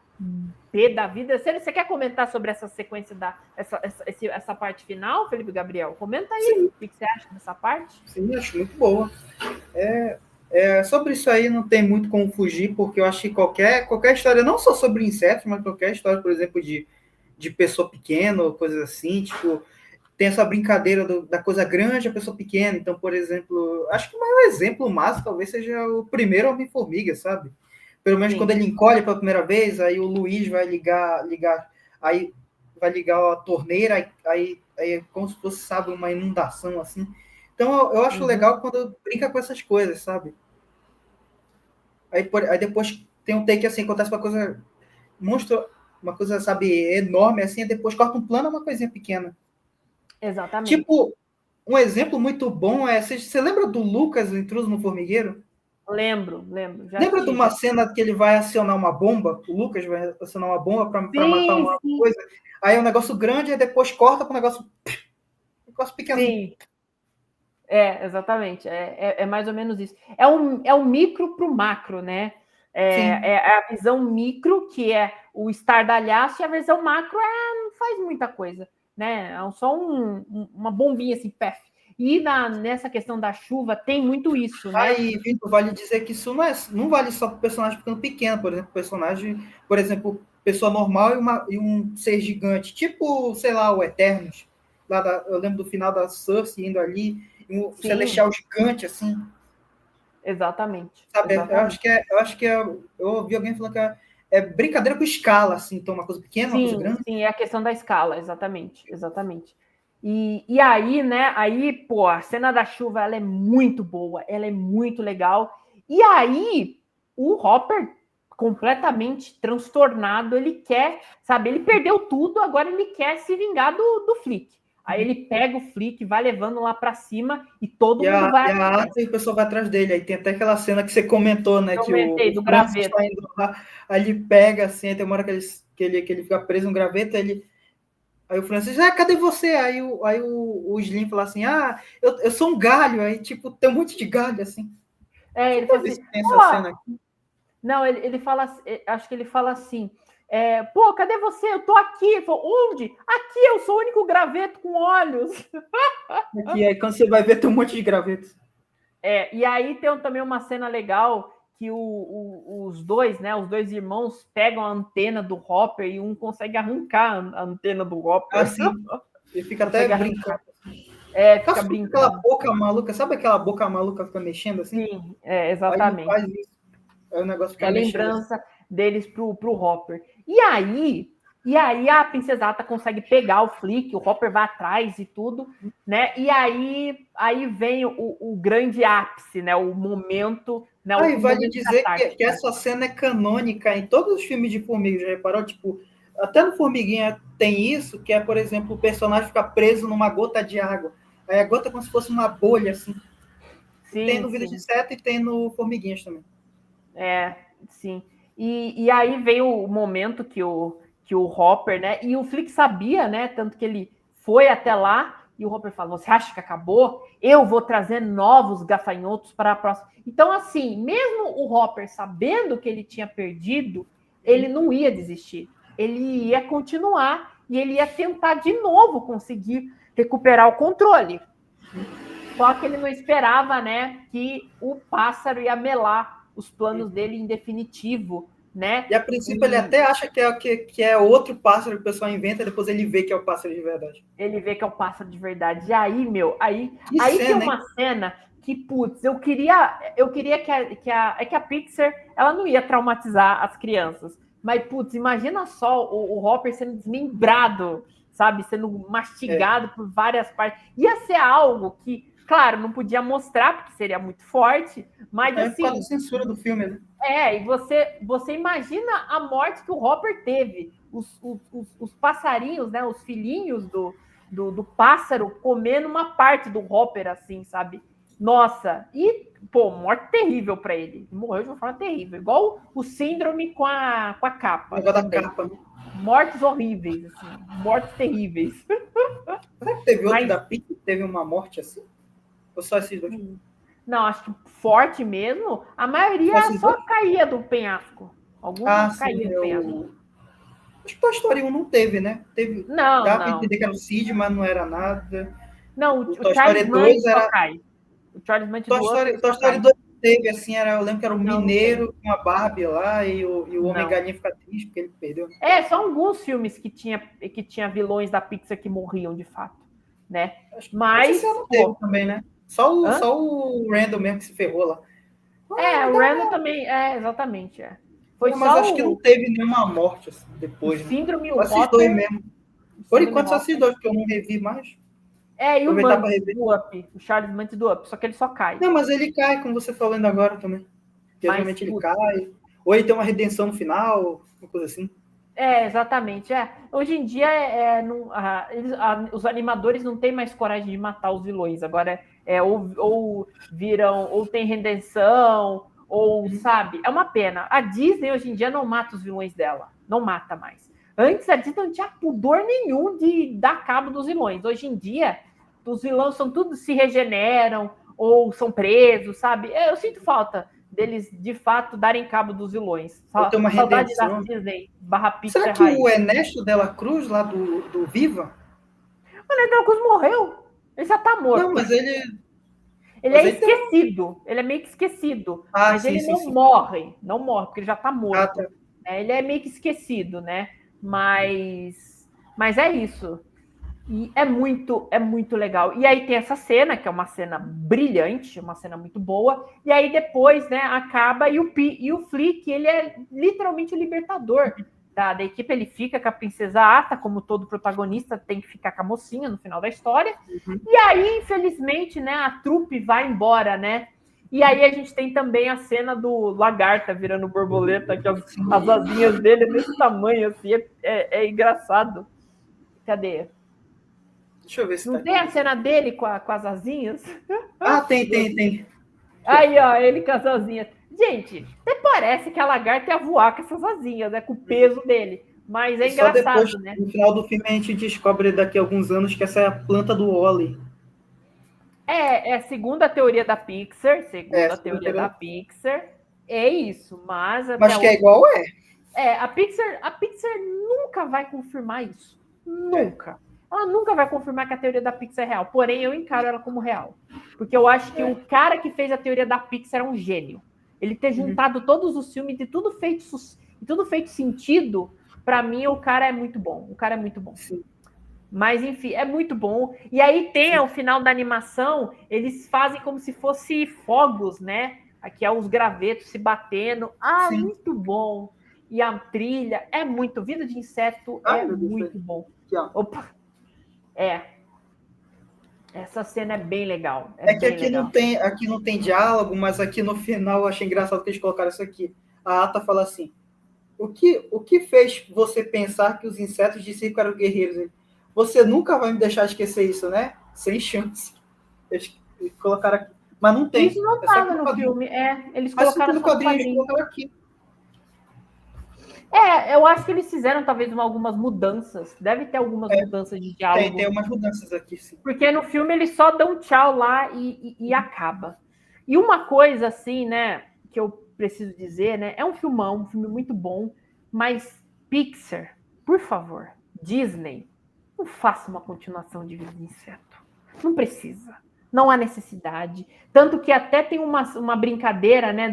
pé da vida. Você quer comentar sobre essa sequência essa parte final, Felipe Gabriel? Comenta aí. Sim. O que você acha dessa parte? Sim, acho muito boa. Sobre isso aí não tem muito como fugir, porque eu acho que qualquer história, não só sobre insetos, mas qualquer história, por exemplo, de pessoa pequena, ou coisas assim, tipo, tem essa brincadeira da coisa grande a pessoa pequena. Então, por exemplo, acho que o maior exemplo máximo talvez seja o primeiro Homem-Formiga, sabe? Pelo menos quando ele encolhe pela primeira vez, aí o Luiz vai ligar, aí vai ligar a torneira, aí é como se fosse, sabe, uma inundação, assim. Então, eu acho legal quando brinca com essas coisas, sabe? Aí depois tem um take assim, acontece uma coisa uma coisa, sabe, enorme assim, e depois corta um plano, é uma coisinha pequena. Exatamente. Tipo, um exemplo muito bom você lembra do Lucas, o intruso no formigueiro? Lembro. Lembra de uma cena que ele vai acionar uma bomba? O Lucas vai acionar uma bomba para matar uma coisa. Aí é um negócio grande, e depois corta para um negócio pequeno. Sim. Exatamente. É mais ou menos isso. É um micro para o macro, né? É a visão micro, que é o estardalhaço, e a visão macro não faz muita coisa, né? É só uma bombinha assim, pef. E nessa questão da chuva tem muito isso, né? Aí, Vitor, vale dizer que isso não vale só para o personagem ficando pequeno, por exemplo, pessoa normal e um ser gigante, tipo, sei lá, o Eternos. Eu lembro do final da Cersei indo ali, um celestial gigante, assim. Exatamente. Sabe, exatamente. Eu acho que eu ouvi alguém falando que é brincadeira com escala, assim, então uma coisa pequena, uma coisa grande. Sim, é a questão da escala, exatamente. E aí, né, pô, a cena da chuva, ela é muito boa, ela é muito legal. E aí, o Hopper, completamente transtornado, ele quer, sabe, ele perdeu tudo, agora ele quer se vingar do Flick. Aí ele pega o Flick, vai levando lá para cima e todo mundo vai... E o pessoal vai atrás dele. Aí tem até aquela cena que você comentou, né? do graveto. Está indo lá, aí ele pega, assim, tem uma hora que ele fica preso no graveto, aí o Francis, cadê você? Aí o Slim fala assim, eu sou um galho. Aí, tipo, tem um monte de galho, assim. Ele fala assim, tem essa cena aqui. Não, ele fala, acho que ele fala assim, pô, cadê você? Eu tô aqui. Ele falou, onde? Aqui, eu sou o único graveto com olhos. Aqui, aí quando você vai ver, tem um monte de gravetos. E aí tem também uma cena legal que os dois, né, os dois irmãos pegam a antena do Hopper e um consegue arrancar a antena do Hopper. Assim, ele fica até brincando. Fica brincando. Aquela boca maluca, sabe aquela boca maluca fica mexendo assim? Sim, exatamente. Aí ele faz isso. Aí o negócio fica lembrança, deles pro Hopper. E aí a Princesa Ata consegue pegar o Flick, o Hopper vai atrás e tudo, né? E aí vem o grande ápice, né? O momento, né? E O vale momento dizer que essa cena é canônica em todos os filmes de Formiga, já reparou? Tipo, até no Formiguinha tem isso, que é, por exemplo, o personagem ficar preso numa gota de água. Aí a gota é como se fosse uma bolha, assim. Sim, Tem no Vida de Inseto e tem no Formiguinhas também. Sim. E aí veio o momento que o Hopper, né? E o Flick sabia, né? Tanto que ele foi até lá e o Hopper falou: Você acha que acabou? Eu vou trazer novos gafanhotos para a próxima. Então, assim, mesmo o Hopper sabendo que ele tinha perdido, ele não ia desistir. Ele ia continuar e ele ia tentar de novo conseguir recuperar o controle. Só que ele não esperava, né, que o pássaro ia melar os planos dele em definitivo, né? E a princípio ele até acha que é outro pássaro que o pessoal inventa, e depois ele vê que é o pássaro de verdade. Ele vê que é o pássaro de verdade. E aí, aí cena, tem uma cena que, putz, eu queria que a Pixar, ela não ia traumatizar as crianças. Mas, putz, imagina só o Hopper sendo desmembrado, sabe? Sendo mastigado por várias partes. Ia ser algo que, claro, não podia mostrar, porque seria muito forte, mas assim... Por causa da censura do filme, né? E você imagina a morte que o Hopper teve. Os passarinhos, né? Os filhinhos do pássaro comendo uma parte do Hopper, assim, sabe? Nossa, e, pô, morte terrível para ele. Morreu de uma forma terrível. Igual o síndrome com a capa. Da capa, né? Mortes horríveis, assim. Mortes terríveis. Será que teve outro da Pixar que teve uma morte assim? Ou só esses dois? Não, acho que forte mesmo. A maioria só caía do penhasco. Alguns caíam do penhasco. Acho que Toy Story 1 não teve, né? Teve. Não, dá para entender que era o Cid, mas não era nada. Não, o Toy Story 2 era... cai. O Charles Manson do Toy Story 2 teve, assim, eu lembro que era o Mineiro com a Barbie lá e o Homem-Galinha fica triste porque ele perdeu. São alguns filmes que tinha vilões da Pixar que morriam, de fato, né? Mas... não teve também, né? Só o Randall mesmo que se ferrou lá. O Randall também, exatamente, Foi mas só acho que não teve nenhuma morte assim, depois. O síndrome, né? Esses dois mesmo. Por enquanto, só esses dois, porque eu não revi mais. E o Mantis do Up, o Charles Mantis do Up, só que ele só cai. Não, mas ele cai, como você falando agora também. Geralmente ele cai. Ou ele tem uma redenção no final, uma coisa assim. Exatamente. Hoje em dia, os animadores não têm mais coragem de matar os vilões. Agora, ou viram, ou tem redenção, ou, sabe? É uma pena. A Disney, hoje em dia, não mata os vilões dela. Não mata mais. Antes, a Disney não tinha pudor nenhum de dar cabo dos vilões. Hoje em dia, os vilões são tudo se regeneram, ou são presos, sabe? Eu sinto falta deles, de fato, darem cabo dos vilões. Tem uma Saudade redenção. da Disney, /Pixar. Será que o Ernesto Dela Cruz, lá do Viva? O Ernesto Dela Cruz morreu. Ele já tá morto. Não, mas ele... Ele é esquecido. Ele é meio que esquecido. Mas sim, ele sim. morre. Não morre, porque ele já tá morto. Tá. Ele é meio que esquecido, né? Mas é isso. E é muito legal. E aí tem essa cena, que é uma cena brilhante, uma cena muito boa. E aí depois, né, acaba e o Flick, ele é literalmente o libertador da equipe. Ele fica com a Princesa Ata, como todo protagonista tem que ficar com a mocinha no final da história. E aí, infelizmente, né, a trupe vai embora, né? E aí a gente tem também a cena do lagarta virando borboleta, que as asinhas dele é desse tamanho, assim, é engraçado. Cadê? Deixa eu ver se não tem a cena dele com as asinhas? Tem. Aí, ó, ele com as asinhas. Gente, até parece que a lagarta ia voar com essas asinhas, né? Com o peso dele. Mas é engraçado, depois, né? No final do filme, a gente descobre daqui a alguns anos que essa é a planta do Wall-E. É a segunda teoria da Pixar. É isso, mas que é igual a Pixar nunca vai confirmar isso. Nunca. Ela nunca vai confirmar que a teoria da Pixar é real. Porém, eu encaro ela como real. Porque eu acho que o cara que fez a teoria da Pixar é um gênio. Ele ter juntado todos os filmes e tudo feito sentido, para mim, o cara é muito bom. O cara é muito bom. Sim. Mas, enfim, é muito bom. E aí tem, ao final da animação, eles fazem como se fosse fogos, né? Aqui é os gravetos se batendo. Muito bom. e a trilha é muito... Vida de Inseto é muito bom. Aqui, ó. Opa! Essa cena é bem legal. É que aqui não tem diálogo, mas aqui no final eu achei engraçado que eles colocaram isso aqui. A Ata fala assim, o que fez você pensar que os insetos de circo eram guerreiros? Você nunca vai me deixar esquecer isso, né? Sem chance. Eles colocaram aqui. Mas não tem. Isso não estava no filme. Eles colocaram só no quadrinho. Eles colocaram aqui. Eu acho que eles fizeram talvez algumas mudanças. Deve ter algumas mudanças de diálogo. Tem umas mudanças aqui, sim. Porque no filme eles só dão tchau lá e acaba. E uma coisa assim, né, que eu preciso dizer, né, é um filmão, um filme muito bom, mas Pixar, por favor, Disney, não faça uma continuação de Vida de Inseto. Não precisa. Não há necessidade. Tanto que até tem uma brincadeira, né,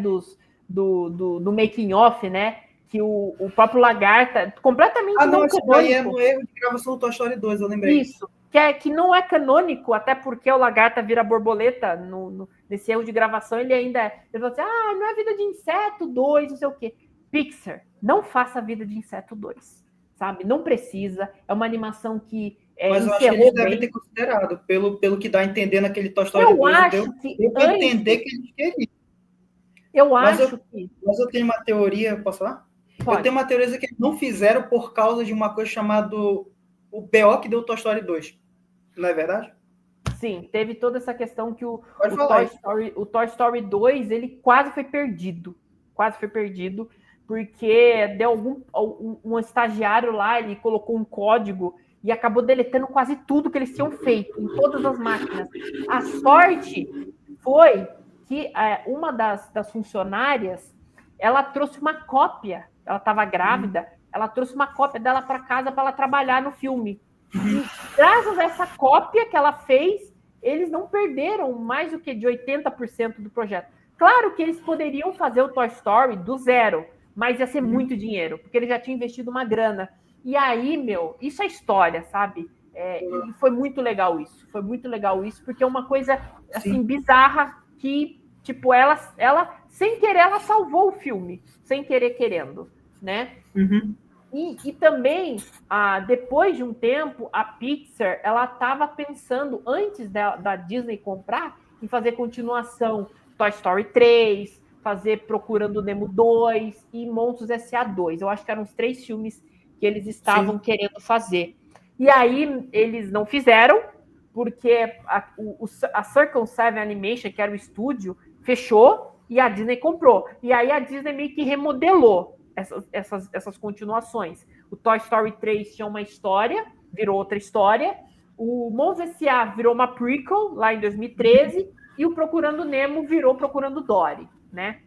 do making off, né, que o próprio Lagarta, completamente não canônico. Aí é no erro de gravação do Toy Story 2, eu lembrei. Isso, que não é canônico, até porque o Lagarta vira borboleta nesse erro de gravação, ele ainda ele fala assim, não é Vida de Inseto 2, não sei o quê. Pixar, não faça Vida de Inseto 2, sabe? Não precisa, é uma animação que mas eu acho que eles devem ter considerado, pelo que dá a entender naquele Toy Story 2, deu para entender que eles queriam. Mas eu tenho uma teoria, posso falar? Pode. Eu tenho uma teoria que eles não fizeram por causa de uma coisa chamada o BO que deu o Toy Story 2. Não é verdade? Sim, teve toda essa questão que o Toy Story 2 ele quase foi perdido. Quase foi perdido, porque deu um estagiário lá, ele colocou um código e acabou deletando quase tudo que eles tinham feito, em todas as máquinas. A sorte foi que uma das funcionárias, ela trouxe uma cópia, ela estava grávida, ela trouxe uma cópia dela para casa para ela trabalhar no filme. E graças a essa cópia que ela fez, eles não perderam mais do que de 80% do projeto. Claro que eles poderiam fazer o Toy Story do zero, mas ia ser muito dinheiro, porque eles já tinham investido uma grana. E aí, isso é história, sabe? E foi muito legal isso. Foi muito legal isso, porque é uma coisa, assim, bizarra que, tipo, ela, sem querer, ela salvou o filme. Sem querer, querendo, né? Uhum. E também, depois de um tempo, a Pixar, ela estava pensando, antes da Disney comprar, em fazer continuação Toy Story 3, fazer Procurando Nemo 2 e Monstros S.A. 2. Eu acho que eram os 3 filmes que eles estavam querendo fazer. E aí, eles não fizeram, porque a Circle 7 Animation, que era o estúdio, fechou e a Disney comprou. E aí a Disney meio que remodelou essas continuações. O Toy Story 3 tinha uma história, virou outra história. O Monstros S.A. virou uma prequel, lá em 2013, e o Procurando Nemo virou Procurando Dory, né?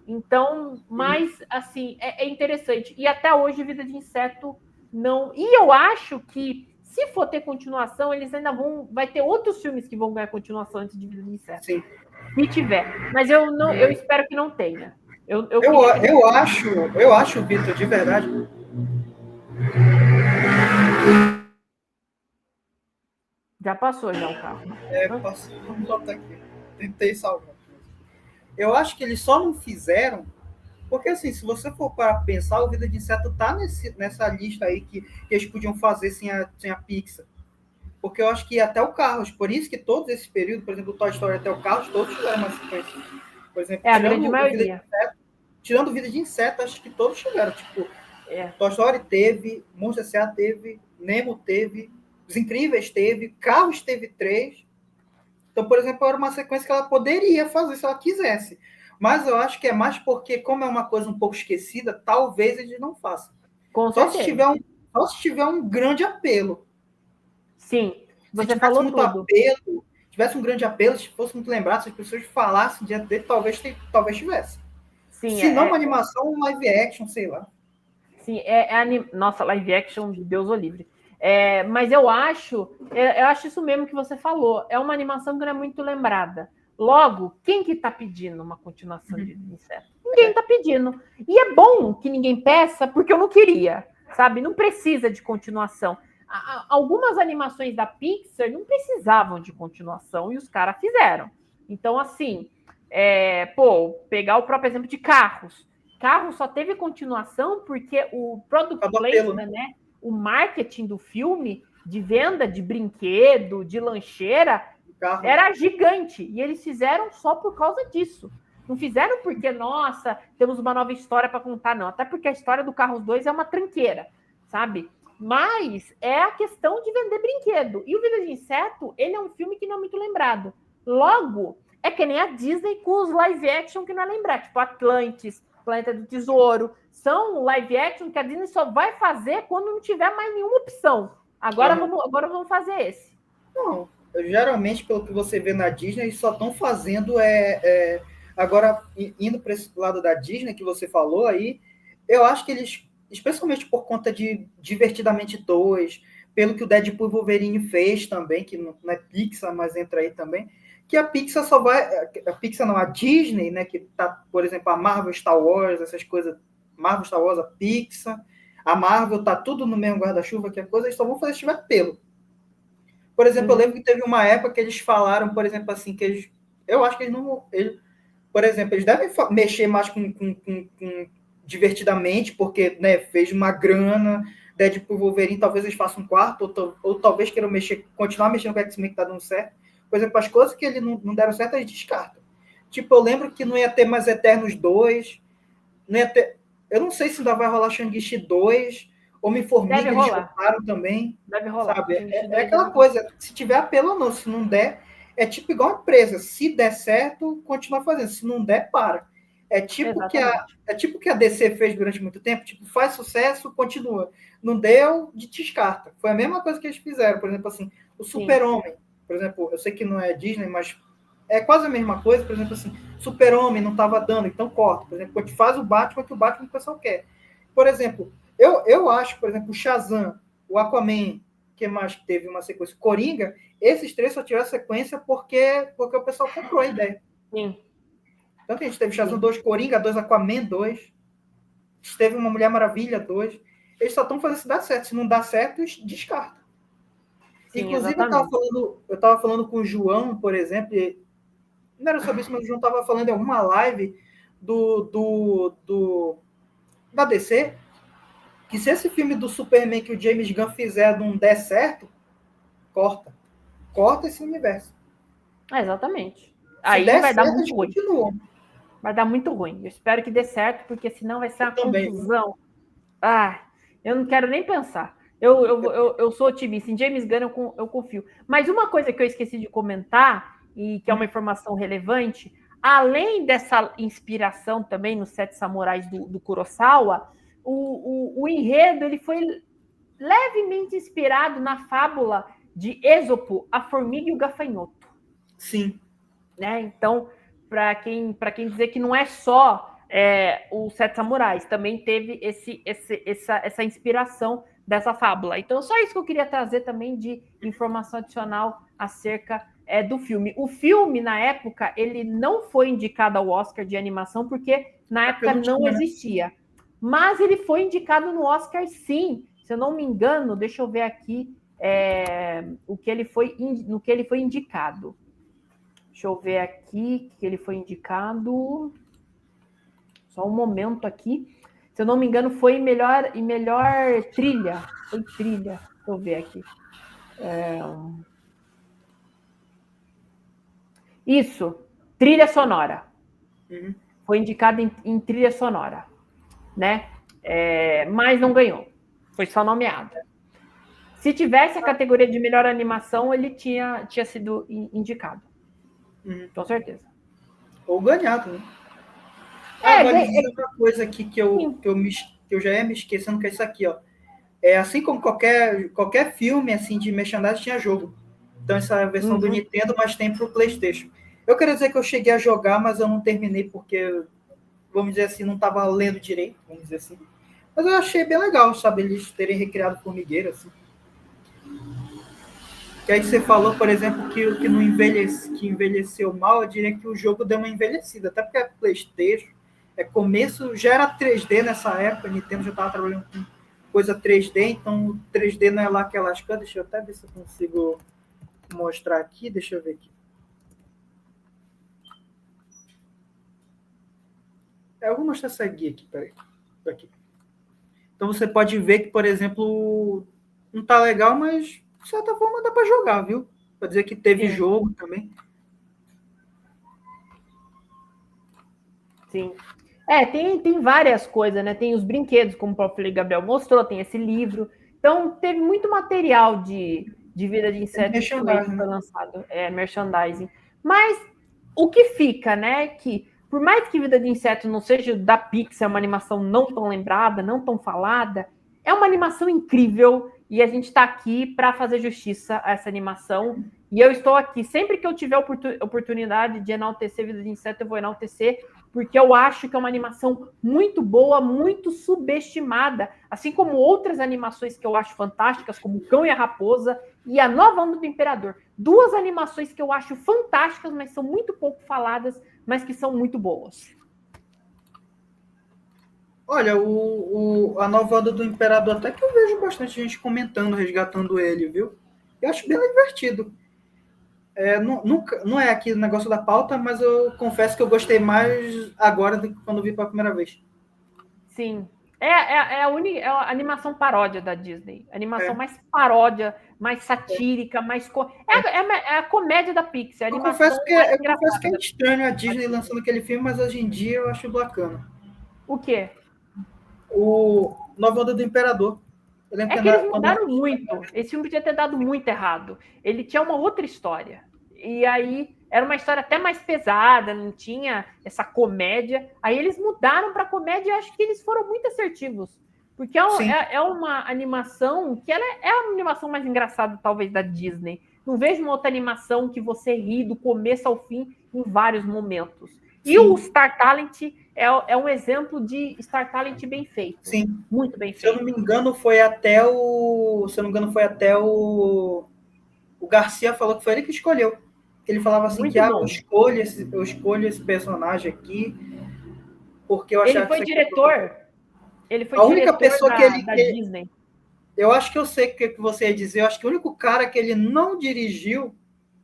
Então, mas, assim, é interessante. E até hoje, Vida de Inseto não... E eu acho que, se for ter continuação, eles ainda vai ter outros filmes que vão ganhar continuação antes de Vida de Inseto. Sim. Se tiver. Mas eu espero que não tenha. Eu acho, Vitor, de verdade. Já passou já o carro. Passou. Vamos botar aqui. Tentei salvar. Eu acho que eles só não fizeram, porque assim, se você for para pensar, o Vida de Inseto tá nessa lista aí que eles podiam fazer sem a Pixar. Porque eu acho que até o Carros, por isso que todos esses períodos, por exemplo, o Toy Story até o Carros, todos tiveram uma sequência. Por exemplo, a grande maioria. Tirando Vida de Inseto, acho que todos tiveram. Tipo, Toy Story teve, Monstros S.A. teve, Nemo teve, Os Incríveis teve, Carros teve 3. Então, por exemplo, era uma sequência que ela poderia fazer se ela quisesse. Mas eu acho que é mais porque, como é uma coisa um pouco esquecida, talvez eles não façam. Só se tiver um grande apelo. Sim, você falou tudo. Tivesse um grande apelo, se fosse muito lembrado, se as pessoas falassem diante dele, talvez tivesse. Sim, se não uma animação, um live action, sei lá. Sim, nossa, live action, Deus o livre. Mas eu acho isso mesmo que você falou. É uma animação que não é muito lembrada. Logo, quem que tá pedindo uma continuação de Inseto? Ninguém tá pedindo. E é bom que ninguém peça, porque eu não queria, sabe? Não precisa de continuação. Algumas animações da Pixar não precisavam de continuação e os caras fizeram. Então, assim, pegar o próprio exemplo de Carros. Carro só teve continuação porque o product placement, né? O marketing do filme, de venda de brinquedo, de lancheira, era gigante. E eles fizeram só por causa disso. Não fizeram porque, nossa, temos uma nova história para contar, não. Até porque a história do Carros 2 é uma tranqueira, sabe? Mas é a questão de vender brinquedo. E o Vida de Inseto, ele é um filme que não é muito lembrado. Logo, é que nem a Disney com os live action que não é lembrado. Tipo Atlantis, Planeta do Tesouro. São live action que a Disney só vai fazer quando não tiver mais nenhuma opção. Agora vamos fazer esse. Não, geralmente, pelo que você vê na Disney, eles só estão fazendo agora, indo para esse lado da Disney que você falou aí, eu acho que eles, especialmente por conta de Divertidamente 2, pelo que o Deadpool e Wolverine fez também, que não é Pixar, mas entra aí também, que a Pixar só vai... A Pixar não, a Disney, né, que tá, por exemplo, a Marvel, Star Wars, essas coisas, Marvel, Star Wars, a Pixar, a Marvel tá tudo no mesmo guarda-chuva, que a coisa, eles só vão fazer se tiver pelo. Por exemplo, eu lembro que teve uma época que eles falaram, por exemplo, assim, que eles... Eu acho que eles não... por exemplo, eles devem mexer mais com Divertidamente, porque, né, fez uma grana, Deadpool e Wolverine, talvez eles façam um quarto, ou talvez queiram continuar mexendo com o X-Men que tá dando certo. Por exemplo, as coisas que eles não deram certo, eles descartam. Tipo, eu lembro que não ia ter mais Eternos 2, não ia ter... Eu não sei se ainda vai rolar Shang-Chi 2, Homem-Formiga eles chamaram também. Deve rolar. Sabe? É aquela coisa, se tiver apelo ou não, se não der, é tipo igual a empresa. Se der certo, continua fazendo. Se não der, para. É tipo que a DC fez durante muito tempo, tipo, faz sucesso, continua. Não deu, descarta. Foi a mesma coisa que eles fizeram. Por exemplo, assim, o Super-Homem, por exemplo, eu sei que não é Disney, mas é quase a mesma coisa. Por exemplo, assim, Super-Homem não estava dando, então corta. Por exemplo, quando faz o Batman, que o Batman o pessoal quer. Por exemplo, eu acho, por exemplo, o Shazam, o Aquaman, que mais que teve uma sequência, Coringa, esses três só tiveram sequência porque o pessoal comprou a ideia. Sim. Então a gente teve Shazam 2, Coringa 2, Aquaman 2, teve uma Mulher Maravilha 2. Eles só estão fazendo se dar certo. Se não dá certo, descarta. Sim, inclusive, eu estava falando com o João, por exemplo, não era sobre isso, mas o João estava falando em alguma live da DC, que se esse filme do Superman que o James Gunn fizer não der certo, corta esse universo. Exatamente. Aí vai dar muito ruim. Continua. Vai dar muito ruim. Eu espero que dê certo, porque senão vai ser uma confusão. Ah, eu não quero nem pensar. Eu sou otimista. Em James Gunn eu confio. Mas uma coisa que eu esqueci de comentar, e que é uma informação relevante, além dessa inspiração também nos Sete Samurais do Kurosawa, o enredo ele foi levemente inspirado na fábula de Êxopo, a formiga e o gafanhoto. Sim. Né? Então, para quem dizer que não é só os Sete Samurais, também teve essa inspiração dessa fábula. Então, só isso que eu queria trazer também de informação adicional acerca do filme. O filme, na época, ele não foi indicado ao Oscar de animação, porque na época não existia. Mas ele foi indicado no Oscar, sim. Se eu não me engano, deixa eu ver aqui no que ele foi indicado. Deixa eu ver aqui que ele foi indicado. Só um momento aqui. Se eu não me engano, foi em melhor trilha. Foi trilha. Deixa eu ver aqui. Isso, trilha sonora. Uhum. Foi indicado em trilha sonora, né? Mas não ganhou. Foi só nomeado. Se tivesse a categoria de melhor animação, ele tinha sido indicado. Uhum. Com certeza. Ou ganhado, né? Mas outra coisa aqui que eu já ia me esquecendo, que é isso aqui, ó. Assim como qualquer filme assim, de merchandising tinha jogo. Então, essa versão do Nintendo, mas tem para o PlayStation. Eu quero dizer que eu cheguei a jogar, mas eu não terminei porque, vamos dizer assim, não estava lendo direito, vamos dizer assim. Mas eu achei bem legal, sabe, eles terem recriado formigueira, assim. Que aí você falou, por exemplo, que não envelheceu mal, eu diria que o jogo deu uma envelhecida, até porque a PlayStation, começo, já era 3D nessa época, a Nintendo já estava trabalhando com coisa 3D, então o 3D não é lá aquelas coisas. Deixa eu até ver se eu consigo mostrar aqui, deixa eu ver aqui. Eu vou mostrar essa guia aqui, peraí. Aqui. Então você pode ver que, por exemplo, não tá legal, mas de certa forma dá para jogar, viu? Para dizer que teve jogo também. Sim. Tem várias coisas, né? Tem os brinquedos, como o próprio Gabriel mostrou, tem esse livro. Então, teve muito material de vida de inseto que foi lançado. Merchandising. Mas o que fica, né? Que por mais que Vida de Inseto não seja da Pixar, uma animação não tão lembrada, não tão falada, é uma animação incrível e a gente está aqui para fazer justiça a essa animação. E eu estou aqui, sempre que eu tiver oportunidade de enaltecer Vida de Inseto, eu vou enaltecer, porque eu acho que é uma animação muito boa, muito subestimada, assim como outras animações que eu acho fantásticas, como O Cão e a Raposa e A Nova Onda do Imperador. Duas animações que eu acho fantásticas, mas são muito pouco faladas, mas que são muito boas. Olha, a Nova Onda do Imperador, até que eu vejo bastante gente comentando, resgatando ele, viu? Eu acho bem divertido. Não é aqui o negócio da pauta, mas eu confesso que eu gostei mais agora do que quando vi pela primeira vez. Sim. É a animação paródia da Disney. A animação mais paródia, mais satírica, mais... É a comédia da Pixar. Eu confesso que é estranho a Disney lançando aquele filme, mas hoje em dia eu acho bacana. O quê? O Nova Onda do Imperador. É que eles mudaram muito. Esse filme podia ter dado muito errado. Ele tinha uma outra história. E aí era uma história até mais pesada, não tinha essa comédia. Aí eles mudaram para comédia e acho que eles foram muito assertivos. Porque é uma animação que ela é a animação mais engraçada, talvez, da Disney. Não vejo uma outra animação que você ri do começo ao fim em vários momentos. Sim. E o Star Talent é um exemplo de Star Talent bem feito. Sim. Muito bem feito. Se eu não me engano, foi até o Garcia falou que foi ele que escolheu. Ele falava assim muito que eu escolho esse personagem aqui porque eu achava que foi diretor. Ele foi a única pessoa da Disney. Eu acho que eu sei o que você ia dizer. Eu acho que o único cara que ele não dirigiu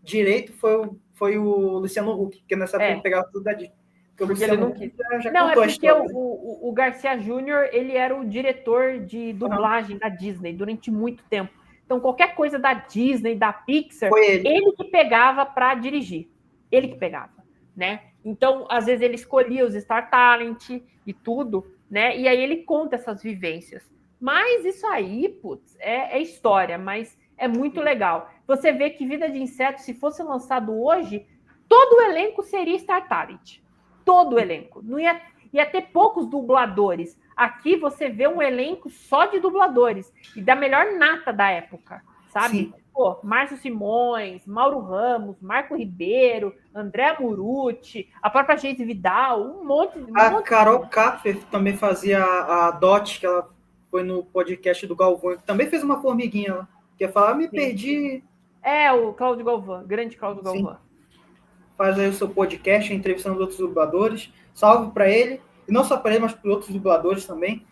direito foi o Luciano Huck, que nessa época ele pegava tudo da Disney. Porque ele não quis. Não, é porque o Garcia Júnior, ele era o diretor de dublagem da Disney durante muito tempo. Então, qualquer coisa da Disney, da Pixar, ele que pegava para dirigir. Ele que pegava, né? Então, às vezes, ele escolhia os Star Talent e tudo, né? E aí ele conta essas vivências. Mas isso aí, putz, é história, mas é muito legal. Você vê que Vida de Inseto, se fosse lançado hoje, todo o elenco seria Star Talent. Todo o elenco. Não ia ter poucos dubladores. Aqui você vê um elenco só de dubladores. E da melhor nata da época, sabe? Sim. Pô, Márcio Simões, Mauro Ramos, Marco Ribeiro, André Murucci, a própria Geise Vidal, um monte de... Carol Kaffer também fazia a Dot, que ela foi no podcast do Galvão, que também fez uma formiguinha lá. Que ia falar, me perdi. O Cláudio Galvão, grande Cláudio Galvão. Faz aí o seu podcast, entrevistando outros dubladores. Salve para ele. E não só para ele, mas para outros dubladores também.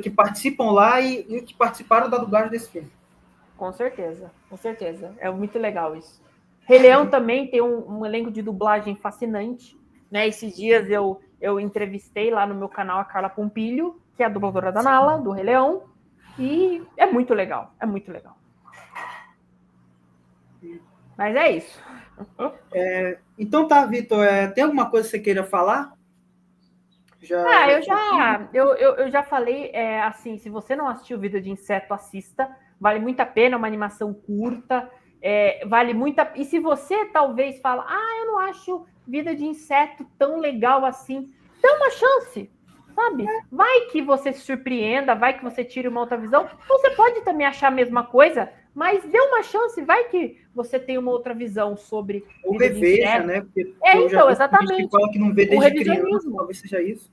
Que participam lá e que participaram da dublagem desse filme. Com certeza, com certeza. É muito legal isso. Rei Leão também tem um elenco de dublagem fascinante. Né? Esses dias eu entrevistei lá no meu canal a Carla Pompilho, que é a dubladora da Nala, do Rei Leão. E é muito legal, é muito legal. Mas é isso. Então tá, Vitor, tem alguma coisa que você queira falar? Eu já falei, assim, se você não assistiu Vida de Inseto, assista, vale muito a pena, é uma animação curta, vale muito a... E se você talvez fala, eu não acho Vida de Inseto tão legal assim, dá uma chance, sabe? Vai que você se surpreenda, vai que você tire uma outra visão, você pode também achar a mesma coisa, mas dê uma chance, vai que você tem uma outra visão sobre... Ou reveja, né? Porque então, exatamente. Que fala que não vê desde criança, talvez seja isso.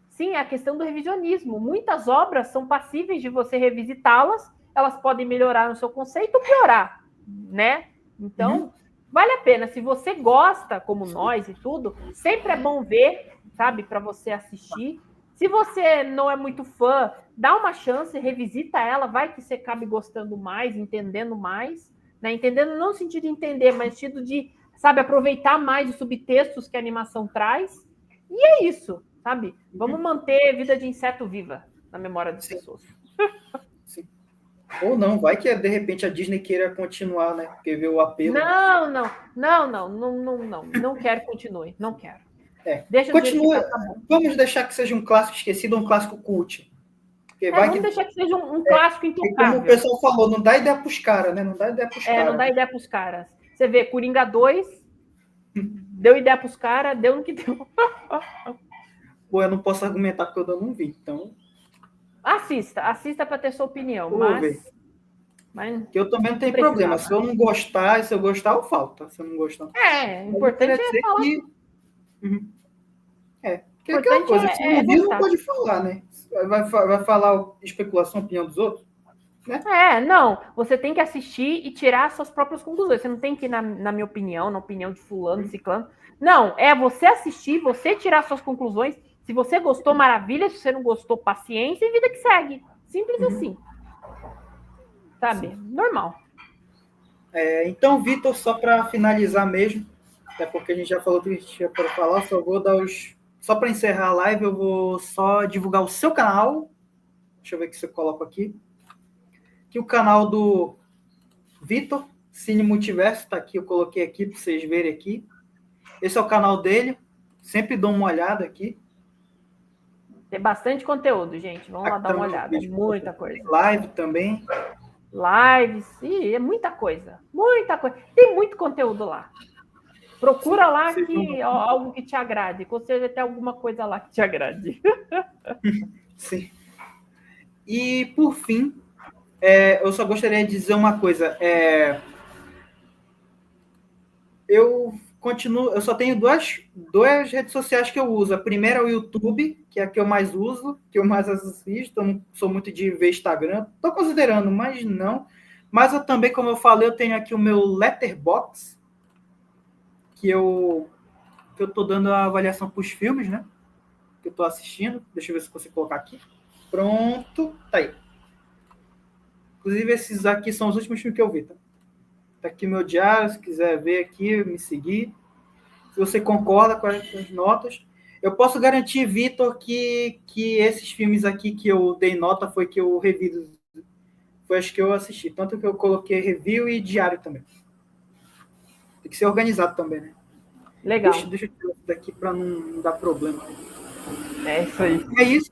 Sim, a questão do revisionismo. Muitas obras são passíveis de você revisitá-las, elas podem melhorar no seu conceito ou piorar, né? Então, vale a pena. Se você gosta, como nós e tudo, sempre é bom ver, sabe, para você assistir. Se você não é muito fã, dá uma chance, revisita ela, vai que você acabe gostando mais, entendendo mais, né? Entendendo não no sentido de entender, mas no sentido de, sabe, aproveitar mais os subtextos que a animação traz. E é isso. sabe? Vamos manter Vida de Inseto viva na memória das pessoas. Sim. Ou não, vai que de repente a Disney queira continuar, né? Porque vê o apelo. Não quero, continue, não quero. Deixa continua. Tá bom. Vamos deixar que seja um clássico esquecido ou um clássico cult. Vamos deixar que seja um clássico intocável. Como o pessoal falou, não dá ideia pros caras, né? Não dá ideia pros caras. Não dá ideia pros caras. Você vê, Coringa 2, deu ideia pros caras, deu no que deu. Pô, eu não posso argumentar porque eu não vi, então... Assista para ter sua opinião, mas que eu também não tenho problema. Se eu não gostar, se eu gostar, eu falo, tá? Se eu não gostar. O importante é falar. Que... Porque é aquela coisa, se não viu, não pode falar, né? Vai falar especulação, opinião dos outros? Né? Não. Você tem que assistir e tirar suas próprias conclusões. Você não tem que ir na minha opinião, na opinião de fulano, ciclano. Não, é você assistir, você tirar suas conclusões. Se você gostou, maravilha. Se você não gostou, paciência e vida que segue. Simples assim. Sabe? Sim. Normal. Então, Vitor, só para finalizar mesmo, até porque a gente já falou o que a gente tinha para falar, só vou dar os... Só para encerrar a live, eu vou só divulgar o seu canal. Deixa eu ver o que você coloca aqui. Que o canal do Vitor, Cine Multiverso, tá aqui, eu coloquei aqui para vocês verem aqui. Esse é o canal dele, sempre dou uma olhada aqui. Tem bastante conteúdo, gente, vamos lá dar uma olhada, muita coisa. Live também. Lives, é muita coisa, tem muito conteúdo lá. Procura lá algo que te agrade, ou seja, tem alguma coisa lá que te agrade. Sim. E, por fim, eu só gostaria de dizer uma coisa. Eu só tenho duas redes sociais que eu uso. A primeira é o YouTube, que é a que eu mais uso, que eu mais assisto. Eu não sou muito de ver Instagram. Estou considerando, mas não. Mas eu também, como eu falei, eu tenho aqui o meu Letterboxd, que eu estou dando a avaliação para os filmes, né? Que eu estou assistindo. Deixa eu ver se eu consigo colocar aqui. Pronto, tá aí. Inclusive, esses aqui são os últimos filmes que eu vi, tá? Tá aqui meu diário, se quiser ver aqui, me seguir. Se você concorda com as notas. Eu posso garantir, Vitor, que esses filmes aqui que eu dei nota foi que eu revi. Foi as que eu assisti. Tanto que eu coloquei review e diário também. Tem que ser organizado também, né? Legal. Deixa eu tirar isso daqui para não dar problema. É isso aí. É isso.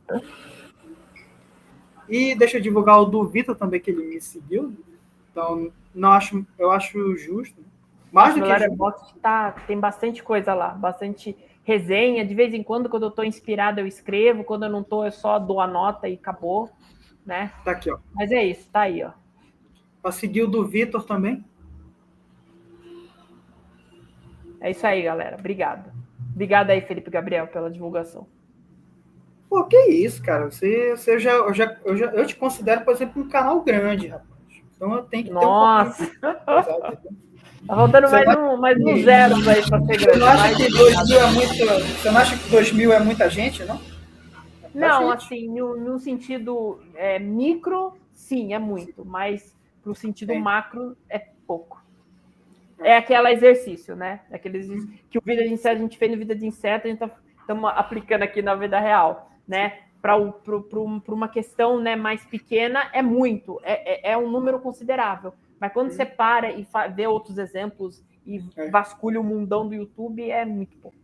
E deixa eu divulgar o do Vitor também, que ele me seguiu. Então, eu acho justo. Mais do que Letterboxd tem bastante coisa lá, bastante resenha. De vez em quando eu estou inspirada, eu escrevo. Quando eu não estou, eu só dou a nota e acabou, né? Tá aqui, ó. Mas é isso, tá aí, ó. Para seguir o do Vitor também. É isso aí, galera. Obrigado. Obrigada aí, Felipe Gabriel, pela divulgação. Pô, que isso, cara. Eu te considero, por exemplo, um canal grande, rapaz. Então eu tenho que ter Nossa! Tá faltando mais uns zeros aí para ser grande. Você não acha que 2000 é muito... Você não acha que 2000 é muita gente, não? Não, assim, no sentido micro, sim, é muito. Mas pro sentido macro, é pouco. É aquele exercício, né? Aqueles que o Vida de Inseto a gente fez no Vida de Inseto, a gente estamos aplicando aqui na vida real, né? Para uma questão, né, mais pequena, é muito, é um número considerável. Mas quando você para e vê outros exemplos e vasculha o mundão do YouTube, é muito pouco.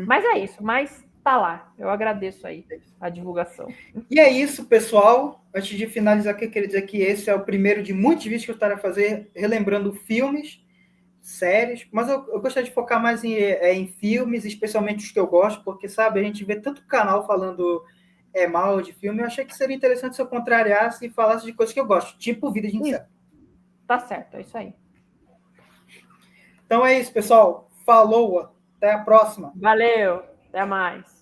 Mas é isso, mas tá lá. Eu agradeço aí a divulgação. E é isso, pessoal. Antes de finalizar aqui, eu queria dizer que esse é o primeiro de muitos vídeos que eu estarei a fazer, relembrando filmes, séries, mas eu gostaria de focar mais em filmes, especialmente os que eu gosto, porque, sabe, a gente vê tanto canal falando mal de filme, eu achei que seria interessante se eu contrariasse e falasse de coisas que eu gosto, tipo Vida de Inseto. Tá certo, é isso aí. Então é isso, pessoal. Falou, até a próxima. Valeu, até mais.